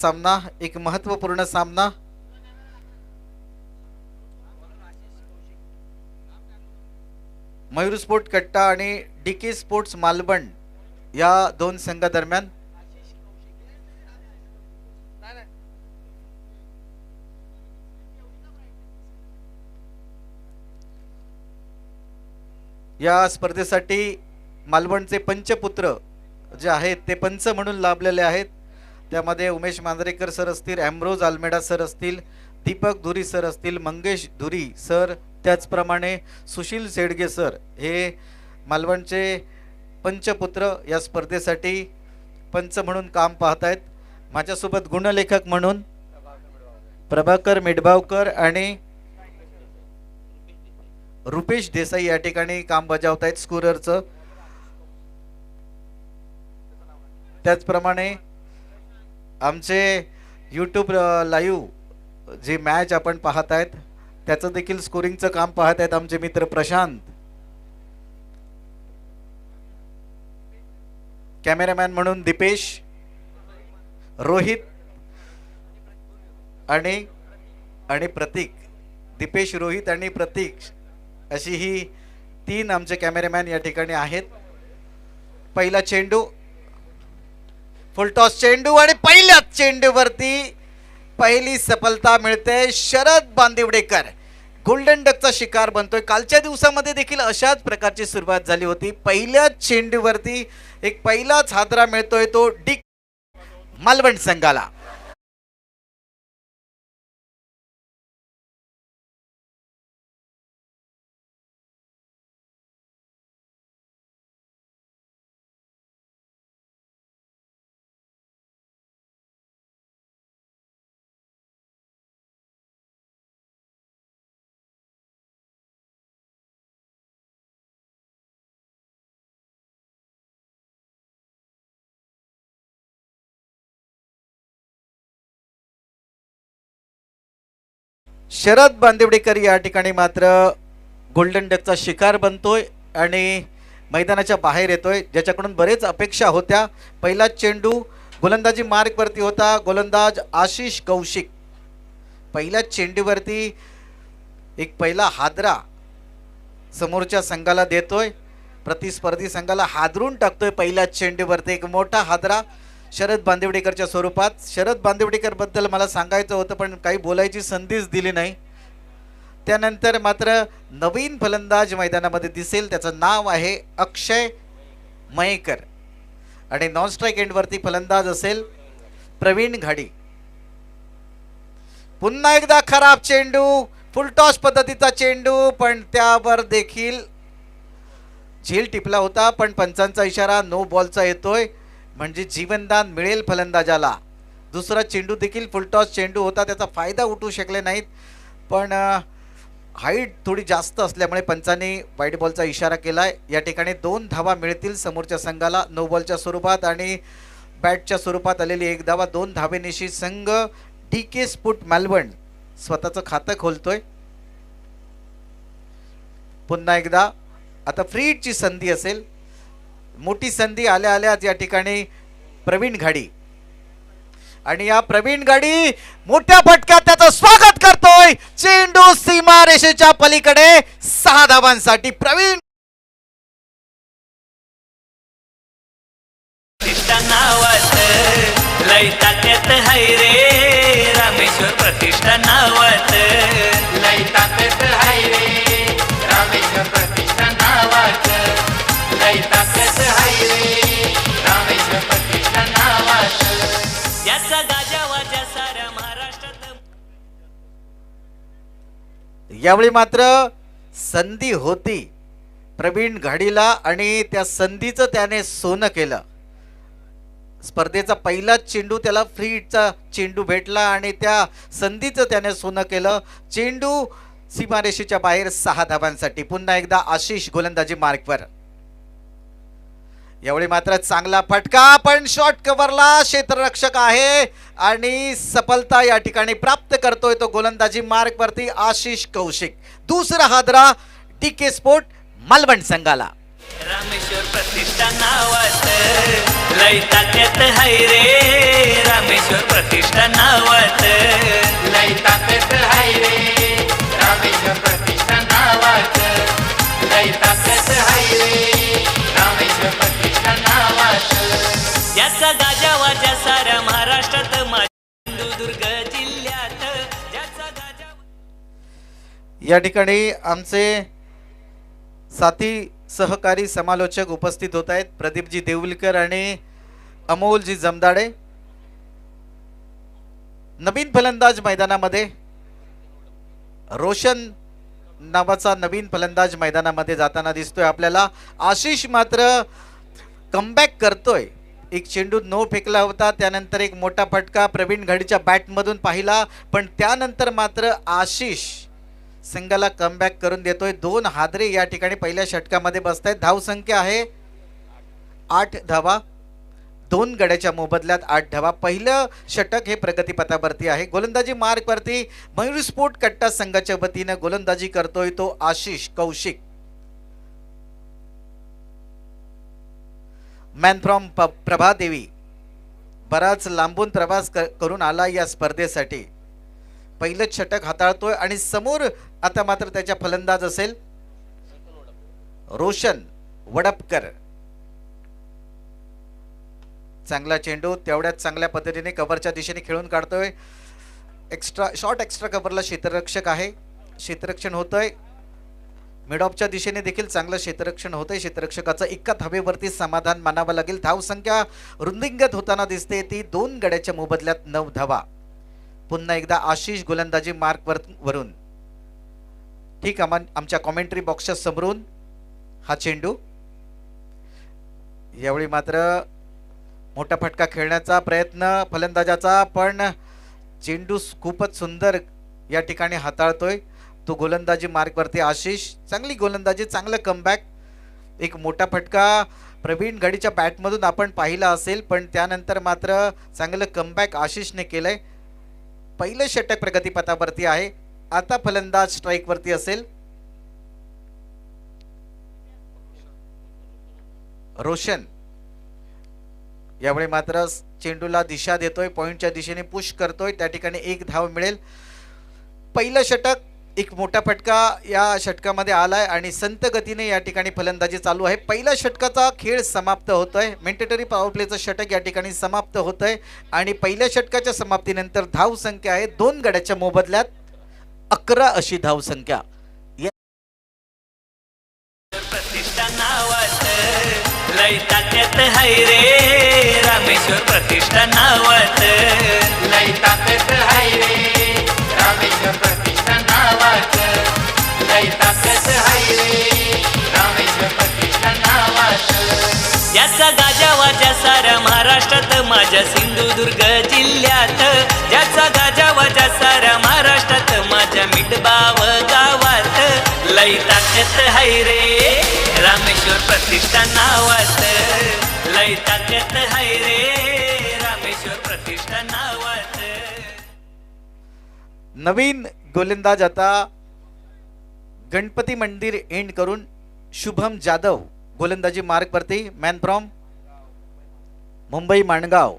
सामना एक महत्त्वपूर्ण सामना मयूर स्पोर्ट कट्टा आणि डीके स्पोर्ट्स मालवण या दोन संघादरम्यान या स्पर्धेसाठी मालवणचे पंचपुत्र जे आहेत ते पंच म्हणून लाभलेले आहेत। त्यामध्ये उमेश मांजरेकर सर असतील, एम्ब्रोज आल्मेडा सर असतील, दीपक धुरी सर असतील, मंगेश धुरी सर, त्याचप्रमाणे सुशील सेडगे सर हे मालवणचे पंचपुत्र या स्पर्धेसाठी पंच म्हणून काम पाहत आहेत। माझ्यासोबत गुणलेखक म्हणून प्रभाकर मिडबावकर आणि रुपेश देसाई या ठिकाणी काम बजावत आहेत स्कोररचं। त्याचप्रमाणे आमचे यूट्यूब लाईव्ह जे मॅच आपण पाहत आहेत त्याचं देखील स्कोरिंगचं काम पाहत आहेत आमचे मित्र प्रशांत। कॅमेरामॅन म्हणून दीपेश, रोहित आणि प्रतीक। दीपेश, रोहित आणि प्रतीक अशी ही तीन आमचे कॅमेरामॅन या ठिकाणी आहेत। पहिला चेंडू, फुल टॉस चेंडू आणि पहिल्याच चेंडूवरती पहिली सफलता मिळते। शरद बांदिवडेकर गोल्डन डकचा शिकार बनतोय। कालच्या दिवसामध्ये देखील अशाच प्रकारची सुरुवात झाली होती। पहिल्याच चेंडूवरती एक पहिलाच हादरा मिळतोय तो डी मालवण संघाला। शरद बांदिवडेकर या ठिकाणी मात्र गोल्डन डकचा शिकार बनतोय आणि मैदानाच्या बाहेर येतोय, ज्याच्याकडून बरेच अपेक्षा होत्या। पहिला चेंडू गोलंदाजी मार्कवरती होता, गोलंदाज आशिष कौशिक पहिल्या चेंडूवरती एक पहिला हादरा समोरच्या संघाला देतोय, प्रतिस्पर्धी संघाला हादरून टाकतोय। पहिल्या चेंडूवरती एक मोठा हादरा शरद बांदिवडेकरच्या स्वरूपात। शरद बांदिवडेकर बद्दल मला सांगायचं होतं पण काही बोलायची संधीच दिली नाही। त्यानंतर मात्र नवीन फलंदाज मैदानामध्ये दिसेल, त्याचं नाव आहे अक्षय मयेकर आणि नॉन स्ट्राइक एंडवरती फलंदाज असेल प्रवीण घाडी। पुन्हा एकदा खराब चेंडू, फुल टॉस पद्धतीचा चेंडू, पण त्यावर देखील झेल टिपला होता, पण पंचांचा इशारा नो बॉलचा येतोय म्हणजे जीवनदान मिळेल फलंदाजाला। दुसरा चेंडू देखील फुलटॉस चेंडू होता, त्याचा फायदा उठवू शकले नाहीत, पण हाईट थोडी जास्त असल्यामुळे पंचांनी वाईट बॉलचा इशारा केलाय। या ठिकाणी 2 धावा मिळतील समोरच्या संघाला नो बॉलच्या स्वरूपात आणि बॅटच्या स्वरूपात आलेली 1 धावा। 2 धावेनिशी संघ डीके स्पोर्ट मालवण स्वतःचं खातं खोलतोय। पुन्हा एकदा आता फ्री हिटची संधी असेल, मोठी संधी आल्या आल्याच या ठिकाणी प्रवीण घाडी आणि या प्रवीण घाडी मोठ्या फटक्यात त्याचं स्वागत करतोय। चेंडू सीमा रेषेच्या पलीकडे 6 धावांसाठी प्रवीण नावात लैतात्यात हाय रे रामेश्वर प्रतिष्ठा नावात लैतात्यात हाय रे रामेश्वर प्रतिष्ठा नावात लैतात्यात हाय रे रामेश्वर प्रतिष्ठा नावात याचा गाजा वाजा साऱ्या महाराष्ट्रात। यावेळी मात्र संधी होती प्रवीण घाडीला आणि त्या संधीचं त्याने सोनं केलं। स्पर्धेचा पहिलाच चेंडू त्याला फ्री हिटचा चेंडू भेटला आणि त्या संधीचं त्याने सोनं केलं। चेंडू सीमारेषेच्या बाहेर 6 धावांसाठी। पुन्हा एकदा आशिष गोलंदाजी मार्कवर। यावेळी मात्र चांगला फटका, पण शॉर्ट कव्हरला क्षेत्ररक्षक आहे आणि सफलता या ठिकाणी प्राप्त करतोय तो गोलंदाजी मार्कवरती आशिष कौशिक। दुसरा हादरा डीके स्पोर्ट मालवण संघाला। रामेश्वर प्रतिष्ठान नावात लय ताकद हाय रे रामेश्वर प्रतिष्ठान नावात लय ताकद हाय रे रामेश्वर प्रतिष्ठान नावात लय ताकद हाय रे रामेश्वर प्रतिष्ठान नावात ज्याचा गाजा वाजा साऱ्या महाराष्ट्रात सिंधुदुर्ग जिल्ह्यात ज्याचा गाजा या ठिकाणी आमचे साथी सहकारी समालोचक उपस्थित होत आहेत, प्रदीपजी देऊलकर आणि अमोलजी जमदाडे. नवीन फलंदाज मैदानामध्ये रोशन नावाचा नवीन फलंदाज मैदानामध्ये जाताना दिसतोय आपल्याला. आशिष मात्र कमबॅक करतोय. एक चेंडू नो फेकला होता, त्यानंतर एक मोठा फटका प्रवीण घडीच्या बॅटमधून पाहिला, पण त्यानंतर मात्र आशिष संघाला कमबॅक करून देतोय. 2 हादरे या ठिकाणी पहिल्या षटकामध्ये बसत आहेत. धावसंख्या आहे 8 धावा, 2 गड्याच्या मोबदल्यात 8 धावा. पहिलं षटक हे प्रगतीपथावरती आहे. गोलंदाजी मार्कवरती मयूर स्पोर्ट कट्टा संघाच्या वतीनं गोलंदाजी करतोय तो आशिष कौशिक. मॅन फ्रॉम प्रभादेवी बराच लांबून प्रवास करून आला या स्पर्धेसाठी. पहिलं षटक हाताळतोय आणि समोर आता मात्र त्याच्या फलंदाज असेल रोशन वडपकर. चांगला चेंडू तेवढ्याच चांगल्या पद्धतीने कव्हरच्या दिशेने खेळून काढतोय. शॉर्ट एक्स्ट्रा कव्हरला क्षेत्ररक्षक आहे, क्षेत्ररक्षण होतंय. मिडऑफच्या दिशेने देखील चांगलं क्षेत्ररक्षण होतंय. क्षेत्ररक्षकाचं एका धावेवरती समाधान मानावं लागेल. धावसंख्या रुंदिंगत होताना दिसते ती 2 गड्याच्या मोबदल्यात 9 धावा. पुन्हा एकदा आशिष गोलंदाजी मार्क वरून ठीक आमच्या कॉमेंट्री बॉक्सच्या समोरून हा चेंडू. यावेळी मात्र मोठा फटका खेळण्याचा प्रयत्न फलंदाजाचा, पण चेंडू खूपच सुंदर या ठिकाणी हाताळतोय तो गोलंदाजी मार्कवरती आशिष. चांगली गोलंदाजी, चांगलं कमबॅक. एक मोठा फटका प्रवीण घडीच्या बॅटमधून आपण पाहिला असेल, पण त्यानंतर मात्र चांगलं कमबॅक आशिषने केलंय. पहिलं षटक प्रगतीपथावरती आहे. आता फलंदाज स्ट्राइक वरती असेल रोशन. यावेळी मात्र चेंडूला दिशा देतोय, पॉइंटच्या दिशेने पुश करतोय. त्या ठिकाणी 1 धाव मिळेल. पहिलं षटक, एक मोठा फटका या षटकामध्ये आलाय आणि संत गतीने या ठिकाणी फलंदाजी चालू आहे. पहिल्या षटकाचा खेळ समाप्त होतोय. मेंटेटरी पॉवर प्लेचं षटक या ठिकाणी समाप्त होतंय आणि पहिल्या षटकाच्या समाप्तीनंतर धाव संख्या आहे 2 गड्याच्या मोबदल्यात 11 अशी धाव संख्या. प्रतिष्ठान नावात लय ताकद हाय रे रामेश्वर प्रतिष्ठान नावात लय ताकद हाय रे रामेश्वर प्रतिष्ठान नावात लय ताकद हाय रे रामेश्वर प्रतिष्ठान नावात ज्याचा गाजा वाजा साऱ्या महाराष्ट्रात माझ्या सिंधुदुर्ग जिल्ह्यात ज्याचा गाजा वाजा साऱ्या महाराष्ट्रात माझ्या मिठबाव गावात लय ताकद हाय रे रामेश्वर प्रतिष्ठान नावात लय ताकद हाय रे रामेश्वर प्रतिष्ठान नावात. नवीन गोलंदाज आता गणपती मंदिर एंड करून शुभम जाधव गोलंदाजी मार्कवरती. Man from Mumbai Mangaon.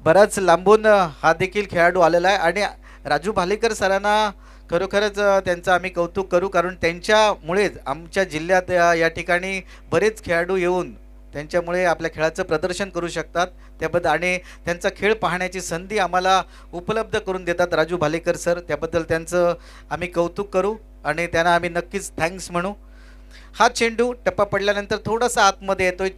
बराच लांबून हा देखील खेळाडू आलेला आहे आणि राजू भालेकर सरांना खरोखरच त्यांचं आम्ही कौतुक करू, कारण त्यांच्यामुळेच आमच्या जिल्ह्यात या ठिकाणी बरेच खेळाडू येऊन त्यांच्यामुळे आपल्या खेळाचं प्रदर्शन करू शकतात. त्याबद्दल आणि त्यांचा खेळ पाहण्याची संधी आम्हाला उपलब्ध करून देतात राजू भालेकर सर. त्याबद्दल त्यांचं आम्ही कौतुक करू आणि त्यांना आम्ही नक्कीच थँक्स म्हणू. हा चेंडू टप्पा पडल्यानंतर थोडासा आतमध्ये येतोय.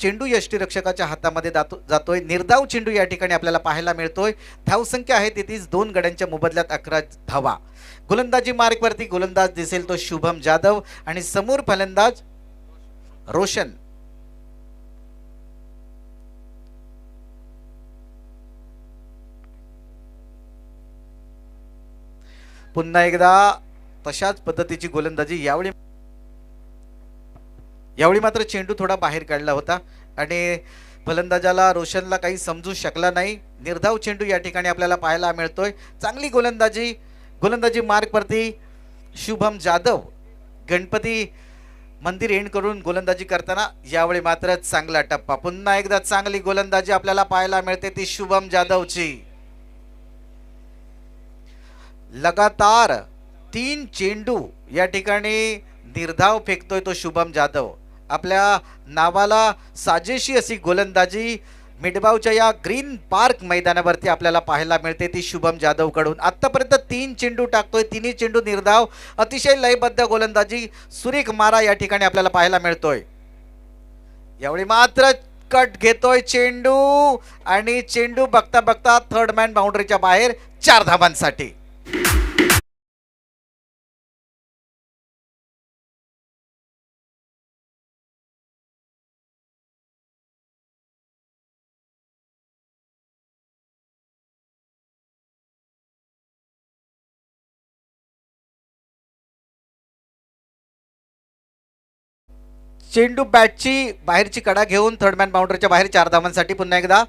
चेंडू यष्टीरक्षकाच्या हातामध्ये जातोय. निर्धाव चेंडू या ठिकाणी आपल्याला पाहायला मिळतोय. धावसंख्या आहे तिथेच 2 गड्यांच्या मोबदल्यात 11 धावा. गोलंदाजी मार्कवरती गोलंदाज दिसेल तो शुभम जाधव आणि समोर फलंदाज रोशन. पुन्हा एकदा तशाच पद्धतीची गोलंदाजी. यावेळी मात्र चेंडू थोडा बाहेर काढला होता आणि फलंदाजाला रोशनला काही समजू शकला नाही. निर्धाव चेंडू या ठिकाणी आपल्याला पाहायला मिळतोय. चांगली गोलंदाजी मार्कवरती शुभम जाधव. गणपती मंदिर एंड करून गोलंदाजी करताना यावेळी मात्र चांगला टप्पा, पुन्हा एकदा चांगली गोलंदाजी आपल्याला पाहायला मिळते ती शुभम जाधवची. लगातार 3 चेंडू या ठिकाणी निर्धाव फेकतोय तो शुभम जाधव. आपल्या नावाला साजेशी अशी गोलंदाजी मिडबावच्या या ग्रीन पार्क मैदानावरती आपल्याला पाहायला मिळते ती शुभम जाधव कडून. आतापर्यंत 3 चेंडू टाकतोय, तिन्ही चेंडू निर्धाव, अतिशय लयबद्ध गोलंदाजी, सुरेख मारा या ठिकाणी आपल्याला पाहायला मिळतोय. यावेळी मात्र कट घेतोय चेंडू आणि चेंडू बघता बघता थर्ड मॅन बाउंड्रीच्या बाहेर 4 धावांसाठी. चेंडू बॅटची बाहेरची कडा घेऊन थर्ड मॅन बाउंड्रीच्या बाहेर 4 धावांसाठी पुन्हा एकदा.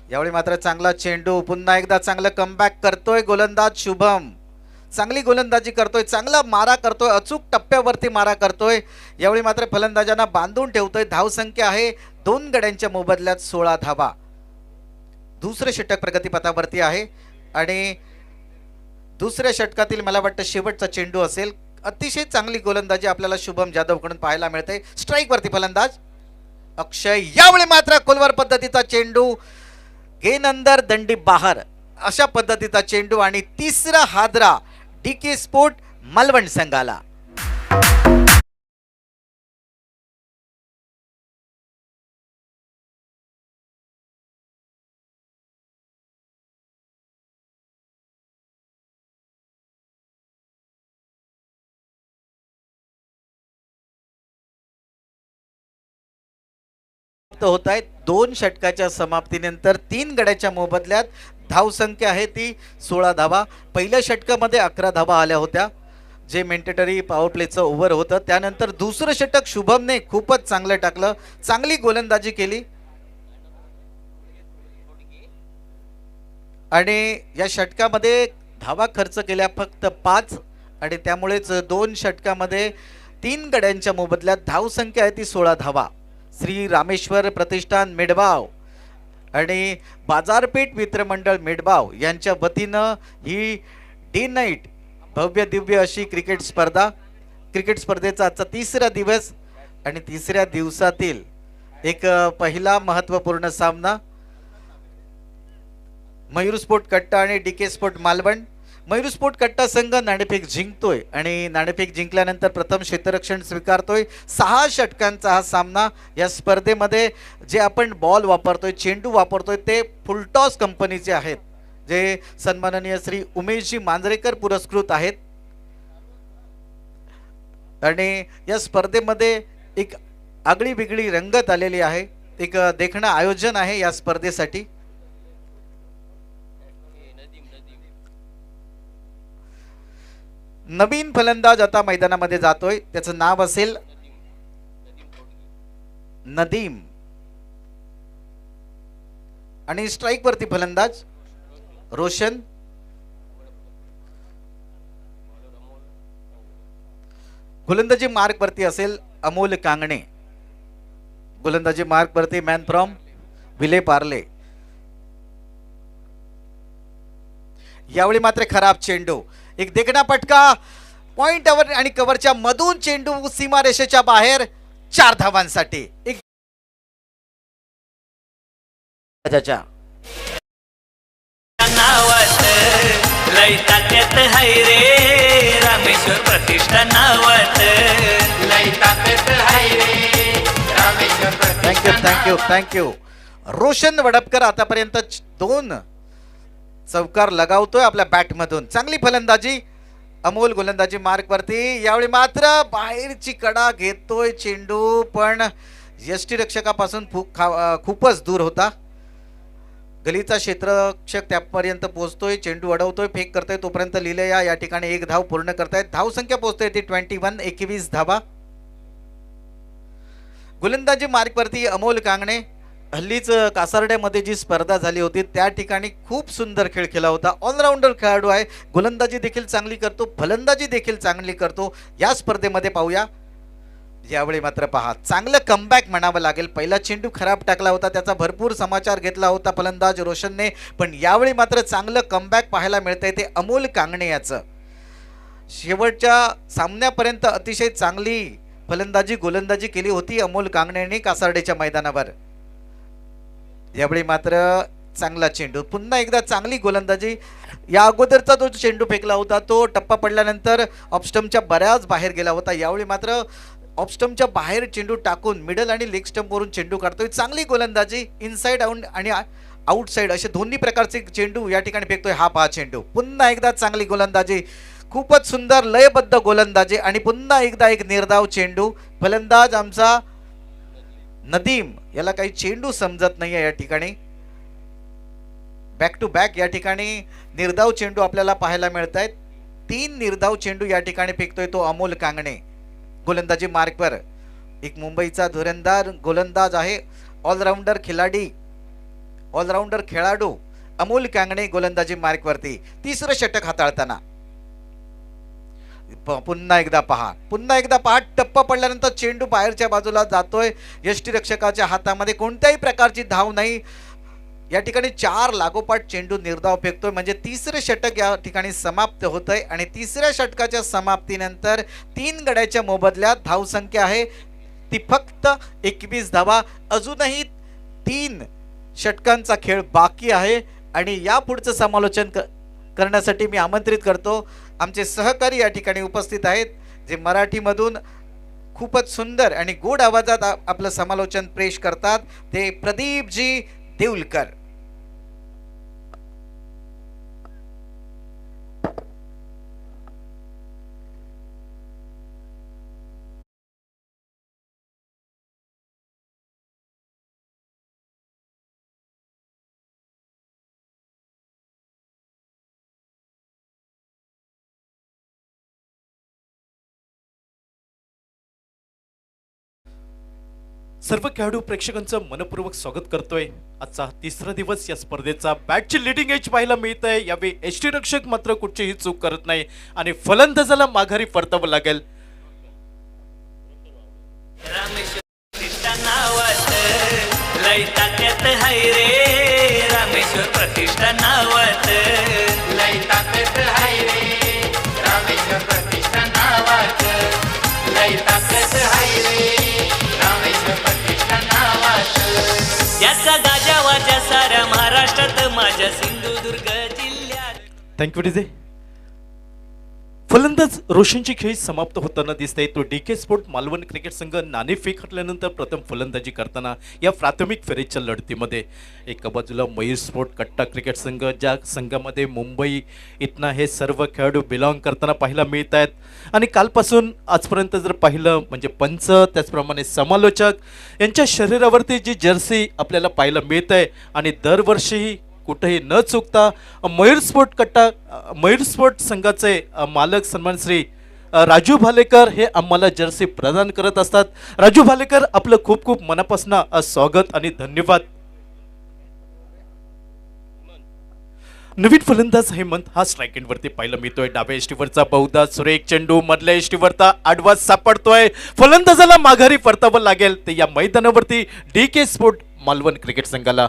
यावेळी मात्र चांगला चेंडू, पुन्हा एकदा चांगलं कमबॅक करतोय गोलंदाज शुभम. चांगली गोलंदाजी करतोय, चांगला मारा करतोय, अचूक टप्प्यावरती मारा करतोय. यावेळी मात्र फलंदाजांना बांधून ठेवतोय. धावसंख्या आहे 2 गड्यांच्या मोबदल्यात 16 धावा. दुसरे षटक प्रगतीपथावरती आहे आणि दुसऱ्या षटकातील मला वाटतं शेवटचा चेंडू असेल. अतिशय चांगली गोलंदाजी आपल्याला शुभम जाधव कडून पाहायला मिळते. स्ट्राईक वरती फलंदाज अक्षय. यावेळी मात्र खोलवर पद्धतीचा चेंडू, गेन अंदर दंडी बाहेर अशा पद्धतीचा चेंडू आणि तिसरा हादरा डीके स्पोर्ट मालवण संघाला. होत आहेत 2 षटकाच्या समाप्तीनंतर 3 गड्याच्या मोबदल्यात धावसंख्या आहे ती 16 धावा. पहिल्या षटकामध्ये 11 धावा आल्या होत्या, जे मेंटेटरी पॉवर प्लेचं ओव्हर होतं. त्यानंतर दुसरं षटक शुभमने खूपच चांगलं टाकलं, चांगली गोलंदाजी केली आणि या षटकामध्ये धावा खर्च केल्या फक्त 5 आणि त्यामुळेच 2 षटकामध्ये 3 गड्यांच्या मोबदल्यात धावसंख्या आहे ती 16 धावा. श्री रामेश्वर प्रतिष्ठान मेडबाव आणि बाजारपेठ मित्रमंडळ मेडबाव यांच्या वतीनं ही डे नाईट भव्य दिव्य अशी क्रिकेट स्पर्धेचा आजचा 3रा दिवस आणि 3ऱ्या दिवसातील एक पहिला महत्त्वपूर्ण सामना मयूर स्पोर्ट कट्टा आणि DK sport Malvan. Mayur sport Katta संघ नाणेफेक जिंकतोय आणि नाणेफेक जिंकल्यानंतर प्रथम क्षेत्ररक्षण स्वीकारतोय. 6 षटकांचा हा सामना. या स्पर्धेमध्ये जे आपण बॉल वापरतोय, चेंडू वापरतोय ते फुलटॉस कंपनीचे आहेत, जे सन्माननीय श्री उमेशजी मांजरेकर पुरस्कृत आहेत आणि या स्पर्धेमध्ये एक आगळी वेगळी रंगत आलेली आहे. एक देखणं आयोजन आहे या स्पर्धेसाठी. नवीन फलंदाज आता मैदानामध्ये जातोय, त्याचं नाव असेल नदीम आणि स्ट्राईक वरती फलंदाज रोशन. गोलंदाजी मार्क वरती असेल अमोल कांगणे. गोलंदाजी मार्क वरती मॅन फ्रॉम विले पार्ले. यावेळी मात्र खराब चेंडू, एक देखणा फटका पॉइंटवर आणि कव्हरच्या मधून चेंडू सीमारेषेच्या बाहेर 4 धावांसाठी. एक नावात लय ताकद हाय रे रामेश्वर प्रतिष्ठान नावात लय ताकद हाय रे रामेश्वर प्रतिष्ठान. थँक्यू. रोशन वडपकर आतापर्यंत 2 चौकार लगावतोय आपल्या बॅट मधून. चांगली फलंदाजी, अमोल गोलंदाजी मार्क वरती. यावेळी मात्र बाहेरची कडा घेतोय चेंडू, पण यष्टीरक्षकापासून खूपच दूर होता. गलीचा क्षेत्ररक्षक त्यापर्यंत पोहोचतोय, चेंडू अडवतोय, फेक करतोय, तोपर्यंत लिलया या ठिकाणी 1 धाव पूर्ण करतायत. धावसंख्या पोहोचतोय ती 21 धावा. गोलंदाजी मार्क वरती अमोल कांगणे. हल्लीच कासारड्यामध्ये जी स्पर्धा झाली होती त्या ठिकाणी खूप सुंदर खेळ केला होता. ऑलराऊंडर खेळाडू आहे, गोलंदाजी देखील चांगली करतो, फलंदाजी देखील चांगली करतो. या स्पर्धेमध्ये पाहूया यावेळी मात्र पहा चांगलं कमबॅक म्हणावं लागेल. पहिला चेंडू खराब टाकला होता, त्याचा भरपूर समाचार घेतला होता फलंदाज रोशनने, पण यावेळी मात्र चांगलं कमबॅक पाहायला मिळतंय ते अमोल कांगणे याचं. शेवटच्या सामन्यापर्यंत अतिशय चांगली फलंदाजी गोलंदाजी केली होती अमोल कांगणेने कासार्डेच्या मैदानावर. यावेळी मात्र चांगला चेंडू, पुन्हा एकदा चांगली गोलंदाजी. या अगोदरचा जो चेंडू फेकला होता तो टप्पा पडल्यानंतर ऑफस्टम्पच्या बऱ्याच बाहेर गेला होता. यावेळी मात्र ऑफस्टम्पच्या बाहेर चेंडू टाकून मिडल आणि लेग स्टंपवरून चेंडू काढतोय. चांगली गोलंदाजी, इनसाइड आउट आणि आउटसाइड असे दोन्ही प्रकारचे चेंडू या ठिकाणी फेकतोय हा पहा चेंडू. पुन्हा एकदा चांगली गोलंदाजी, खूपच सुंदर लयबद्ध गोलंदाजी आणि पुन्हा एकदा एक निर्धाव चेंडू. फलंदाज आमचा नदीम याला काही चेंडू समजत नाहीये या ठिकाणी. बॅक टू बॅक या ठिकाणी निर्धाव चेंडू आपल्याला पाहायला मिळत आहेत. 3 निर्धाव चेंडू या ठिकाणी फेकतोय तो अमोल कांगणे गोलंदाजी मार्कवर. एक मुंबईचा धुरंदार गोलंदाज आहे, ऑलराऊंडर खिलाडी, ऑलराऊंडर खेळाडू अमोल कांगणे गोलंदाजी मार्कवरती. 3रं षटक हाताळताना पुन्हा एकदा पहा टप्पा पडल्यानंतर चेंडू बाहेरच्या बाजूला जातोय. यष्टीरक्षकाच्या हातामध्ये कोणत्याही प्रकारची धाव नाही. या ठिकाणी 4 लागोपाठ चेंडू निर्धाव फेकतोय, म्हणजे 3रं षटक या ठिकाणी समाप्त होतंय. आणि 3ऱ्या षटकाच्या समाप्तीनंतर 3 गड्याच्या मोबदल्यात धावसंख्या आहे ती फक्त 21 धावा. अजूनही 3 षटकांचा खेळ बाकी आहे आणि या पुढचं समालोचन करण्यासाठी मी आमंत्रित करतो आमचे सहकारी या ठिकाणी उपस्थित आहेत, जे मराठीमधून खूपच सुंदर आणि गोड आवाजात आपलं समालोचन पेश करतात, ते प्रदीपजी देऊलकर. सर्व खेळाडू प्रेक्षकांचं मनपूर्वक स्वागत करतोय. आजचा 3रा दिवस या स्पर्धेचा बॅटची लिडिंग एज पाहायला मिळत आहे. यावेळी यष्टीरक्षक मात्र कुठचीही चूक करत नाही आणि फलंदाजाला माघारी परतावं लागेल. रामेश्वर प्रतिष्ठा नावात लैताकत हाय रे, रामेश्वर प्रतिष्ठा नावात लैताकत हाय रे, रामेश्वर प्रतिष्ठा नावात. याचा गाजा वाजा साऱ्या महाराष्ट्रात, माझ्या सिंधुदुर्ग जिल्ह्यात. Thank you DJ. फलंदाज रोशनची खेळी समाप्त होताना दिसतंय. तो डीके स्पोर्ट मालवण क्रिकेट संघ नाणेफेक हटल्यानंतर प्रथम फलंदाजी करताना या प्राथमिक फेरीच्या लढतीमध्ये. एका बाजूला मयूर स्पोर्ट कट्टा क्रिकेट संघ, ज्या संघामध्ये मुंबई इथनं हे सर्व खेळाडू बिलॉंग करताना पाहायला मिळत आहेत. आणि कालपासून आजपर्यंत जर पाहिलं म्हणजे पंच त्याचप्रमाणे समालोचक यांच्या शरीरावरती जी जर्सी आपल्याला पाहायला मिळत आहे आणि दरवर्षीही कुठेही न चुकता मयूर स्पोर्ट संघाचे मालक सन्मान श्री राजू भालेकर हे आम्हाला जर्सी प्रदान करत असतात. राजू भालेकर, आपलं खूप खूप मनापासून स्वागत आणि धन्यवाद. नवीन फलंदाज हेमंत हा स्ट्राईक एंडवरती पाहायला मिळतोय. डाव्या एष्टीवरचा बहुधा सुरेख चेंडू मधल्या एष्टीवरचा आडवा सापडतोय. फलंदाजाला माघारी परतावं लागेल ते या मैदानावरती डीके स्पोर्ट मालवण क्रिकेट संघाला.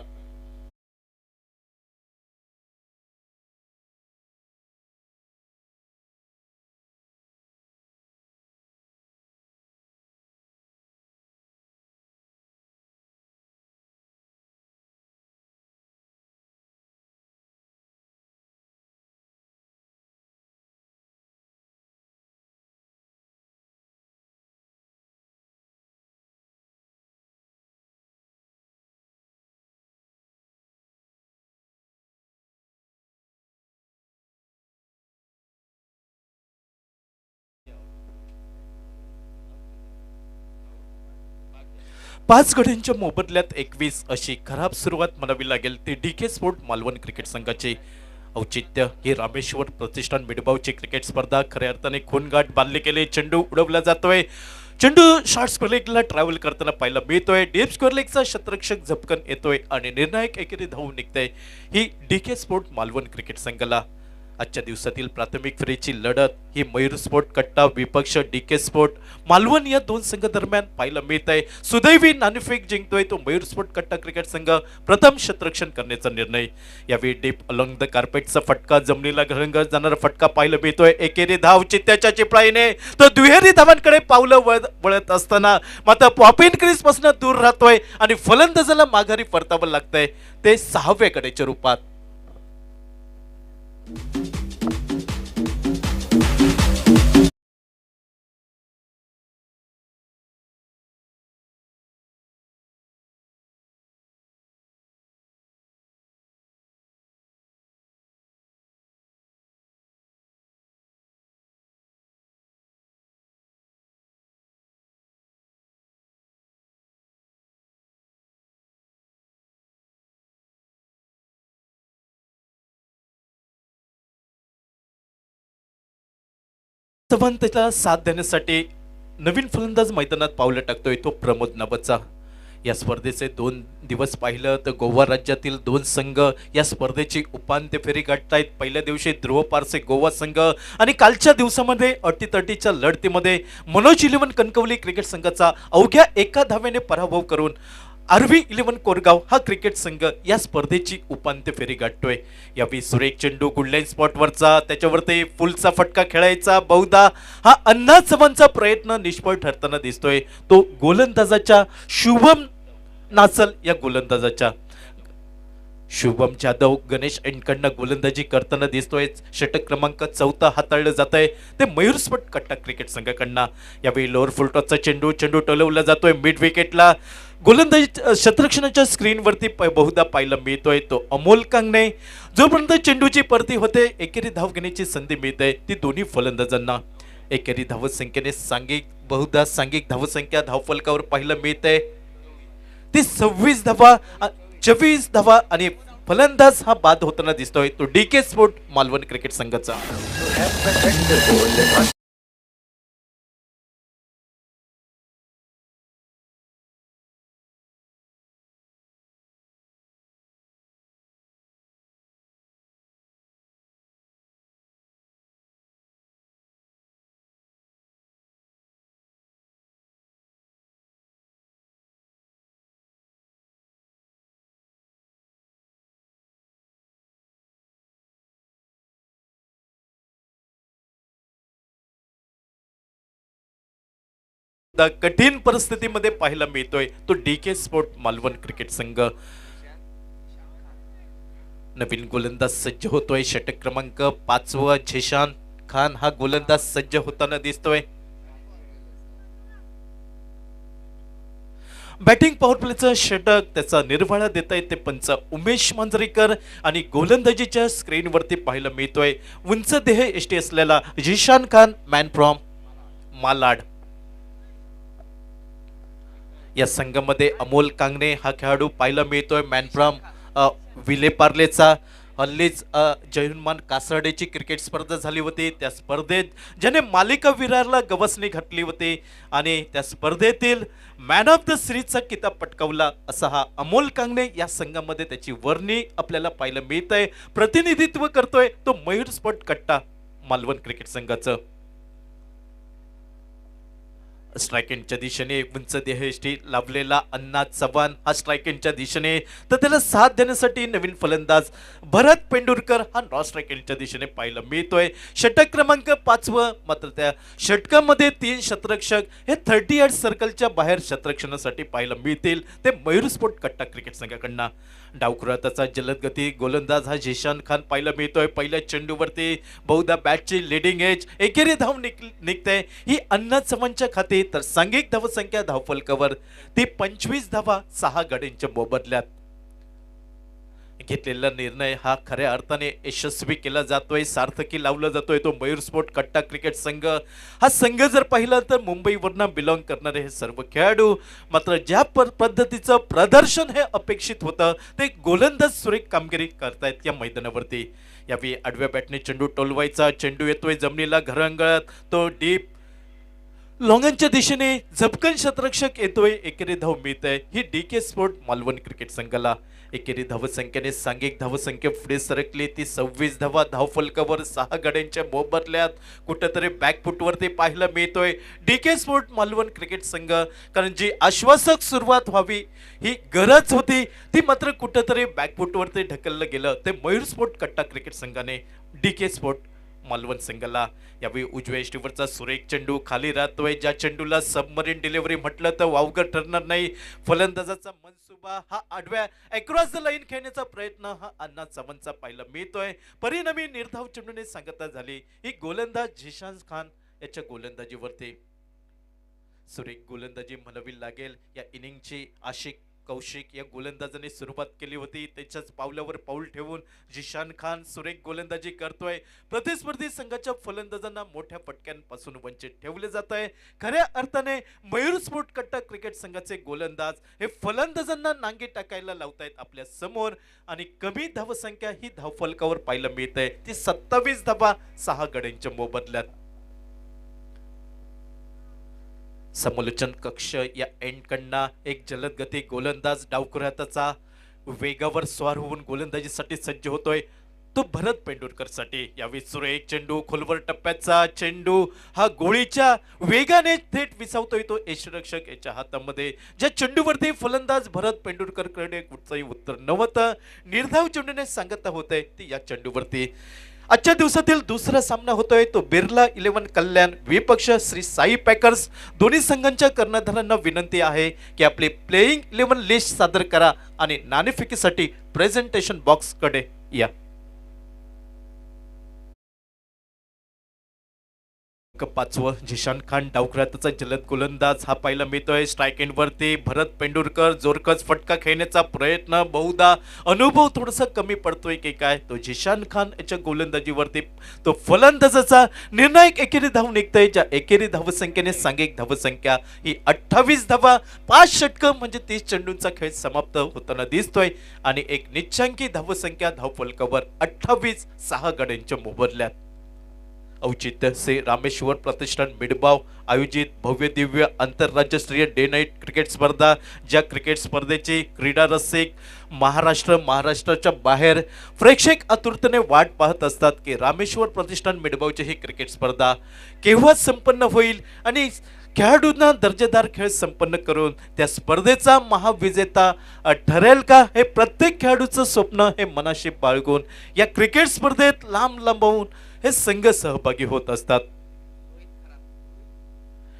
पाच गड्यांच्या मोबदल्यात 21 अशी खराब सुरुवात म्हणावी लागेल ती डीके स्पोर्ट मालवण क्रिकेट संघाचे. औचित्य ही रामेश्वर प्रतिष्ठान मिडबावची क्रिकेट स्पर्धा. खऱ्या अर्थाने खूनगाठ बांधले गेले. चेंडू उडवला जातोय. चेंडू शॉर्ट स्क्वेअर लेगला ट्रॅव्हल करताना पाहायला मिळतोय. डीप स्क्वेअर लेगचा शतरक्षक झपकन येतोय आणि निर्णायक एकेरी धावून निघतंय ही डीके स्पोर्ट मालवण क्रिकेट संघाला. आजच्या दिवसातील प्राथमिक फेरीची लढत ही मयूर स्पोर्ट कट्टा विपक्ष डीके स्पोर्ट मालवण या दोन संघ दरम्यान पाहायला मिळत आहे. सुदैवी नाणेफेक जिंकतोय तो मयूर स्पोर्ट कट्टा क्रिकेट संघ. प्रथम क्षेत्ररक्षण करण्याचा निर्णय. यावेळी डीप अलॉंग द कार्पेटचा फटका, जमिनीला घरंगत जाणारा फटका पाहायला मिळतोय. एकेरी धाव चित्त्याच्या चिपळाईने तो दुहेरी धावांकडे पावलं वळत असताना मात्र पॉपिन क्रीज पासून दूर राहतोय आणि फलंदाजाला माघारी परतावं लागतंय ते 6व्या गड्याच्या रूपात. त्याला साथ देण्यासाठी नवीन फलंदाज मैदानात पावलं टाकतोय तो प्रमोद नवचा. या स्पर्धेचे 2 दिवस पाहिलं तर गोवा राज्यातील 2 संघ या स्पर्धेची उपांत्य फेरी गाठतायत. पहिल्या दिवशी ध्रुव पारसे गोवा संघ आणि कालच्या दिवसामध्ये अटीतटीच्या लढतीमध्ये मनोज 11 कणकवली क्रिकेट संघाचा अवघ्या 1 धावेने पराभव करून आरव्ही 11 कोरगाव हा क्रिकेट संघ या स्पर्धेची उपांत्य फेरी गाठतोय. यावेळी सुरेख चेंडू गुडलाईन स्पॉटवरचा, त्याच्यावरती फुलचा फटका खेळायचा बहुधा हा अन्ना चव्हाणचा प्रयत्न निष्फळ ठरताना दिसतोय. तो गोलंदाजाच्या शुभम नासल या गोलंदाजाच्या. शुभम जाधव गणेश एंडकडनं गोलंदाजी करताना दिसतोय. षटक क्रमांक 4 हाताळलं जात आहे ते मयूर स्पोर्ट कट्टा क्रिकेट संघाकडनं. यावेळी लोअर फुलटॉसचा चेंडू टोलवला जातोय मिड विकेटला. गोलंदाजी क्षेत्ररक्षणाच्या स्क्रीनवरती बहुधा पाहायला मिळतोय तो अमोल कांगणे. जोपर्यंत चेंडूची परती होते एकेरी धाव घेण्याची संधी मिळते ती दोन्ही फलंदाजांना. एकेरी धावसंख्येने बहुधा सांघिक धावसंख्या धावफलकावर पाहायला मिळते ती 26 धावा, 24 धावा आणि फलंदाज हा बाद होताना दिसतोय तो डीके स्पोर्ट मालवण क्रिकेट संघाचा. कठीण परिस्थितीमध्ये पाहायला मिळतोय तो डीके स्पोर्ट मालवण क्रिकेट संघ. नवीन गोलंदाज सज्ज होतोय. षटक क्रमांक 5 झेशान खान हा गोलंदाज सज्ज होताना दिसतोय. बॅटिंग पॉवर प्लेचं षटक त्याचा निर्वाळा देता येते पंच उमेश मांजरेकर आणि गोलंदाजीच्या स्क्रीनवरती पाहायला मिळतोय उंच देह एष्टी असलेला झेशान खान मॅन फ्रॉम मालाड. या संघामध्ये अमोल कांगणे हा खेळाडू पाहायला मिळतोय मॅन फ्रॉम विलेपार्लेचा. हल्लीच जयहनुमान कासर्डेची क्रिकेट स्पर्धा झाली होती. त्या स्पर्धेत ज्याने मालिका विरारला गवसणी घातली होती आणि त्या स्पर्धेतील मॅन ऑफ द सिरीजचा किताब पटकावला असा हा अमोल कांगणे या संघामध्ये त्याची वर्णी आपल्याला पाहायला मिळत आहे. प्रतिनिधित्व करतोय तो मयूर स्पोर्ट कट्टा मालवण क्रिकेट संघाचं. स्ट्रायकेंटच्या दिशेने उंच देहयष्टी लाभलेला अण्णा चव्हाण हा स्ट्रायकेंटच्या दिशेने तर त्याला साथ देण्यासाठी नवीन फलंदाज भरत पेंडुरकर हा नॉन स्ट्रायकेंटच्या दिशेने पाहायला मिळतोय. षटक क्रमांक 5 मात्र त्या षटकामध्ये 3 क्षेत्ररक्षक हे 38 सर्कलच्या बाहेर क्षेत्ररक्षणासाठी पाहायला मिळतील ते मयूर स्पोर्ट कट्टा क्रिकेट संघाकडनं. डावखुराताचा जलदगती गोलंदाज हा झेशान खान पाहायला मिळतोय. पहिल्या चेंडूवरती बहुधा बॅटची लिडिंग एज एकेरी धाव निघते ही अण्णा चव्हाणच्या खाती तर सांघिक धावसंख्या धावफलकावर ती 25 धावा 6 गड्यांच्या मोबदल्यात. घेतलेला निर्णय हा खऱ्या अर्थाने यशस्वी केला जातोय सार्थकी लावला जातोय तो मयूर स्पोर्ट कट्टा क्रिकेट संघ. हा संघ जर पाहिला तर मुंबईवरनं बिलॉंग करणारे हे सर्व खेळाडू मात्र ज्या पद्धतीचं प्रदर्शन हे अपेक्षित होतं ते गोलंदाज सुरेख कामगिरी करतायत या मैदानावरती. यावेळी आडव्या बॅटने चेंडू टोलवायचा. चेंडू येतोय जमिनीला घरंगळत तो डीप लॉंगांच्या दिशेने झपकन शतरक्षक येतोय, एकेरी धाव मिळत आहे ही डीके स्पोर्ट मालवण क्रिकेट संघाला. एकेरी धावसंख्येने सांघिक धावसंख्या पुढे सरकली ती 26 धावा. धावफलकावर 6 गड्यांच्या मोबदल्यात कुठेतरी बॅकफुटवरती पाहायला मिळतोय डीके स्पोर्ट मालवण क्रिकेट संघ. कारण जी आश्वासक सुरुवात व्हावी ही गरज होती ती मात्र कुठेतरी बॅकफुटवरती ढकललं गेलं ते मयूर स्पोर्ट कट्टा क्रिकेट संघाने डीके स्पोर्ट मालवण संघाला. यावेळी उजव्या इष्टीवरचा सुरेख चेंडू खाली राहतोय, ज्या चेंडूला सबमरीन डिलिव्हरी म्हटलं तर वावगं ठरणार नाही. फलंदाजाचा मनसुबा हा आडव्या अक्रॉस द लाईन खेळण्याचा प्रयत्न हा अण्णा चव्हाणचा पाहायला मिळतोय. परिणामी निर्धाव चेंडूने सांगता झाली ही गोलंदाज झिशान खान याच्या गोलंदाजीवरती. सुरेख गोलंदाजी म्हणावी लागेल या इनिंगची. आशिक कौशिक या गोलंदाजाने सुरुवात केली होती, त्याच्याच पावलावर पाऊल ठेवून जिशान खान सुरेख गोलंदाजी करतोय. प्रतिस्पर्धी संघाच्या फलंदाजांना मोठ्या फटक्यांपासून वंचित ठेवले जात आहे. खऱ्या अर्थाने मयूर स्पोर्ट कट्टा क्रिकेट संघाचे गोलंदाज हे फलंदाजांना नांगी टाकायला लावतायत आपल्या समोर आणि कमी धावसंख्या ही धावफलकावर पाहायला मिळते ती 27 धावा 6 गड्यांच्या मोबदल्यात. समालोचन कक्ष या एंडकडनं एक जलदगती गोलंदाज डावखुऱ्याचा वेगावर स्वार होऊन गोलंदाजीसाठी सज्ज होतोय तो भरत पेंडुरकरसाठी. यावेळी सुरेख चेंडू खोलवर टप्प्याचा चेंडू हा गोळीच्या वेगाने थेट विसावतोय तो यष्टीरक्षक याच्या हातामध्ये. ज्या चेंडूवरती फलंदाज भरत पेंडुरकरकडे कुठचंही उत्तर नव्हतं. निर्धाव चेंडूने सांगता होतंय ती या चेंडूवरती. आजच्या दिवसातील दुसरा सामना होतोय तो बिर्ला 11 कल्याण विपक्ष श्री साई पॅकर्स. दोन्ही संघांच्या कर्णधारांना विनंती आहे की आपले प्लेइंग 11 लिस्ट सादर करा आणि नाणेफेकीसाठी प्रेझेंटेशन बॉक्स कडे या. पाचवं झिशान खान डावखुऱ्याचा जलद गोलंदाज हा पाहायला मिळतोय. स्ट्राईक एंड वरती भरत पेंडुरकर जोरकस फटका खेळण्याचा प्रयत्न. बहुधा अनुभव थोडासा कमी पडतोय की काय तो झिशान खान याच्या गोलंदाजीवरती तो फलंदाजाचा निर्णायक एकेरी धाव निघतंय. ज्या एकेरी धावसंख्येने सांघिक धावसंख्या ही 28 धावा 5 षटकं म्हणजे 30 चेंडूंचा खेळ समाप्त होताना दिसतोय आणि एक निच्चांकी धावसंख्या धावफलकावर 28 6 गड्यांच्या मोबदल्यात. औचित्य से रामेश्वर प्रतिष्ठान मिडबाव आयोजित भव्य दिव्य आंतरराज्यस्तरीय डे नाईट क्रिकेट स्पर्धा. ज्या क्रिकेट स्पर्धेची क्रीडा रसिक महाराष्ट्राच्या बाहेर प्रेक्षक आतुरतेने वाट पाहत असतात की रामेश्वर प्रतिष्ठान मिडबावची ही क्रिकेट स्पर्धा केव्हा संपन्न होईल आणि खेळाडूंना दर्जेदार खेळ संपन्न करून त्या स्पर्धेचा महाविजेता ठरेल का हे प्रत्येक खेळाडूचं स्वप्न हे मनाशी बाळगून या क्रिकेट स्पर्धेत लांब लांबवून हे संघ सहभागी होत असतात.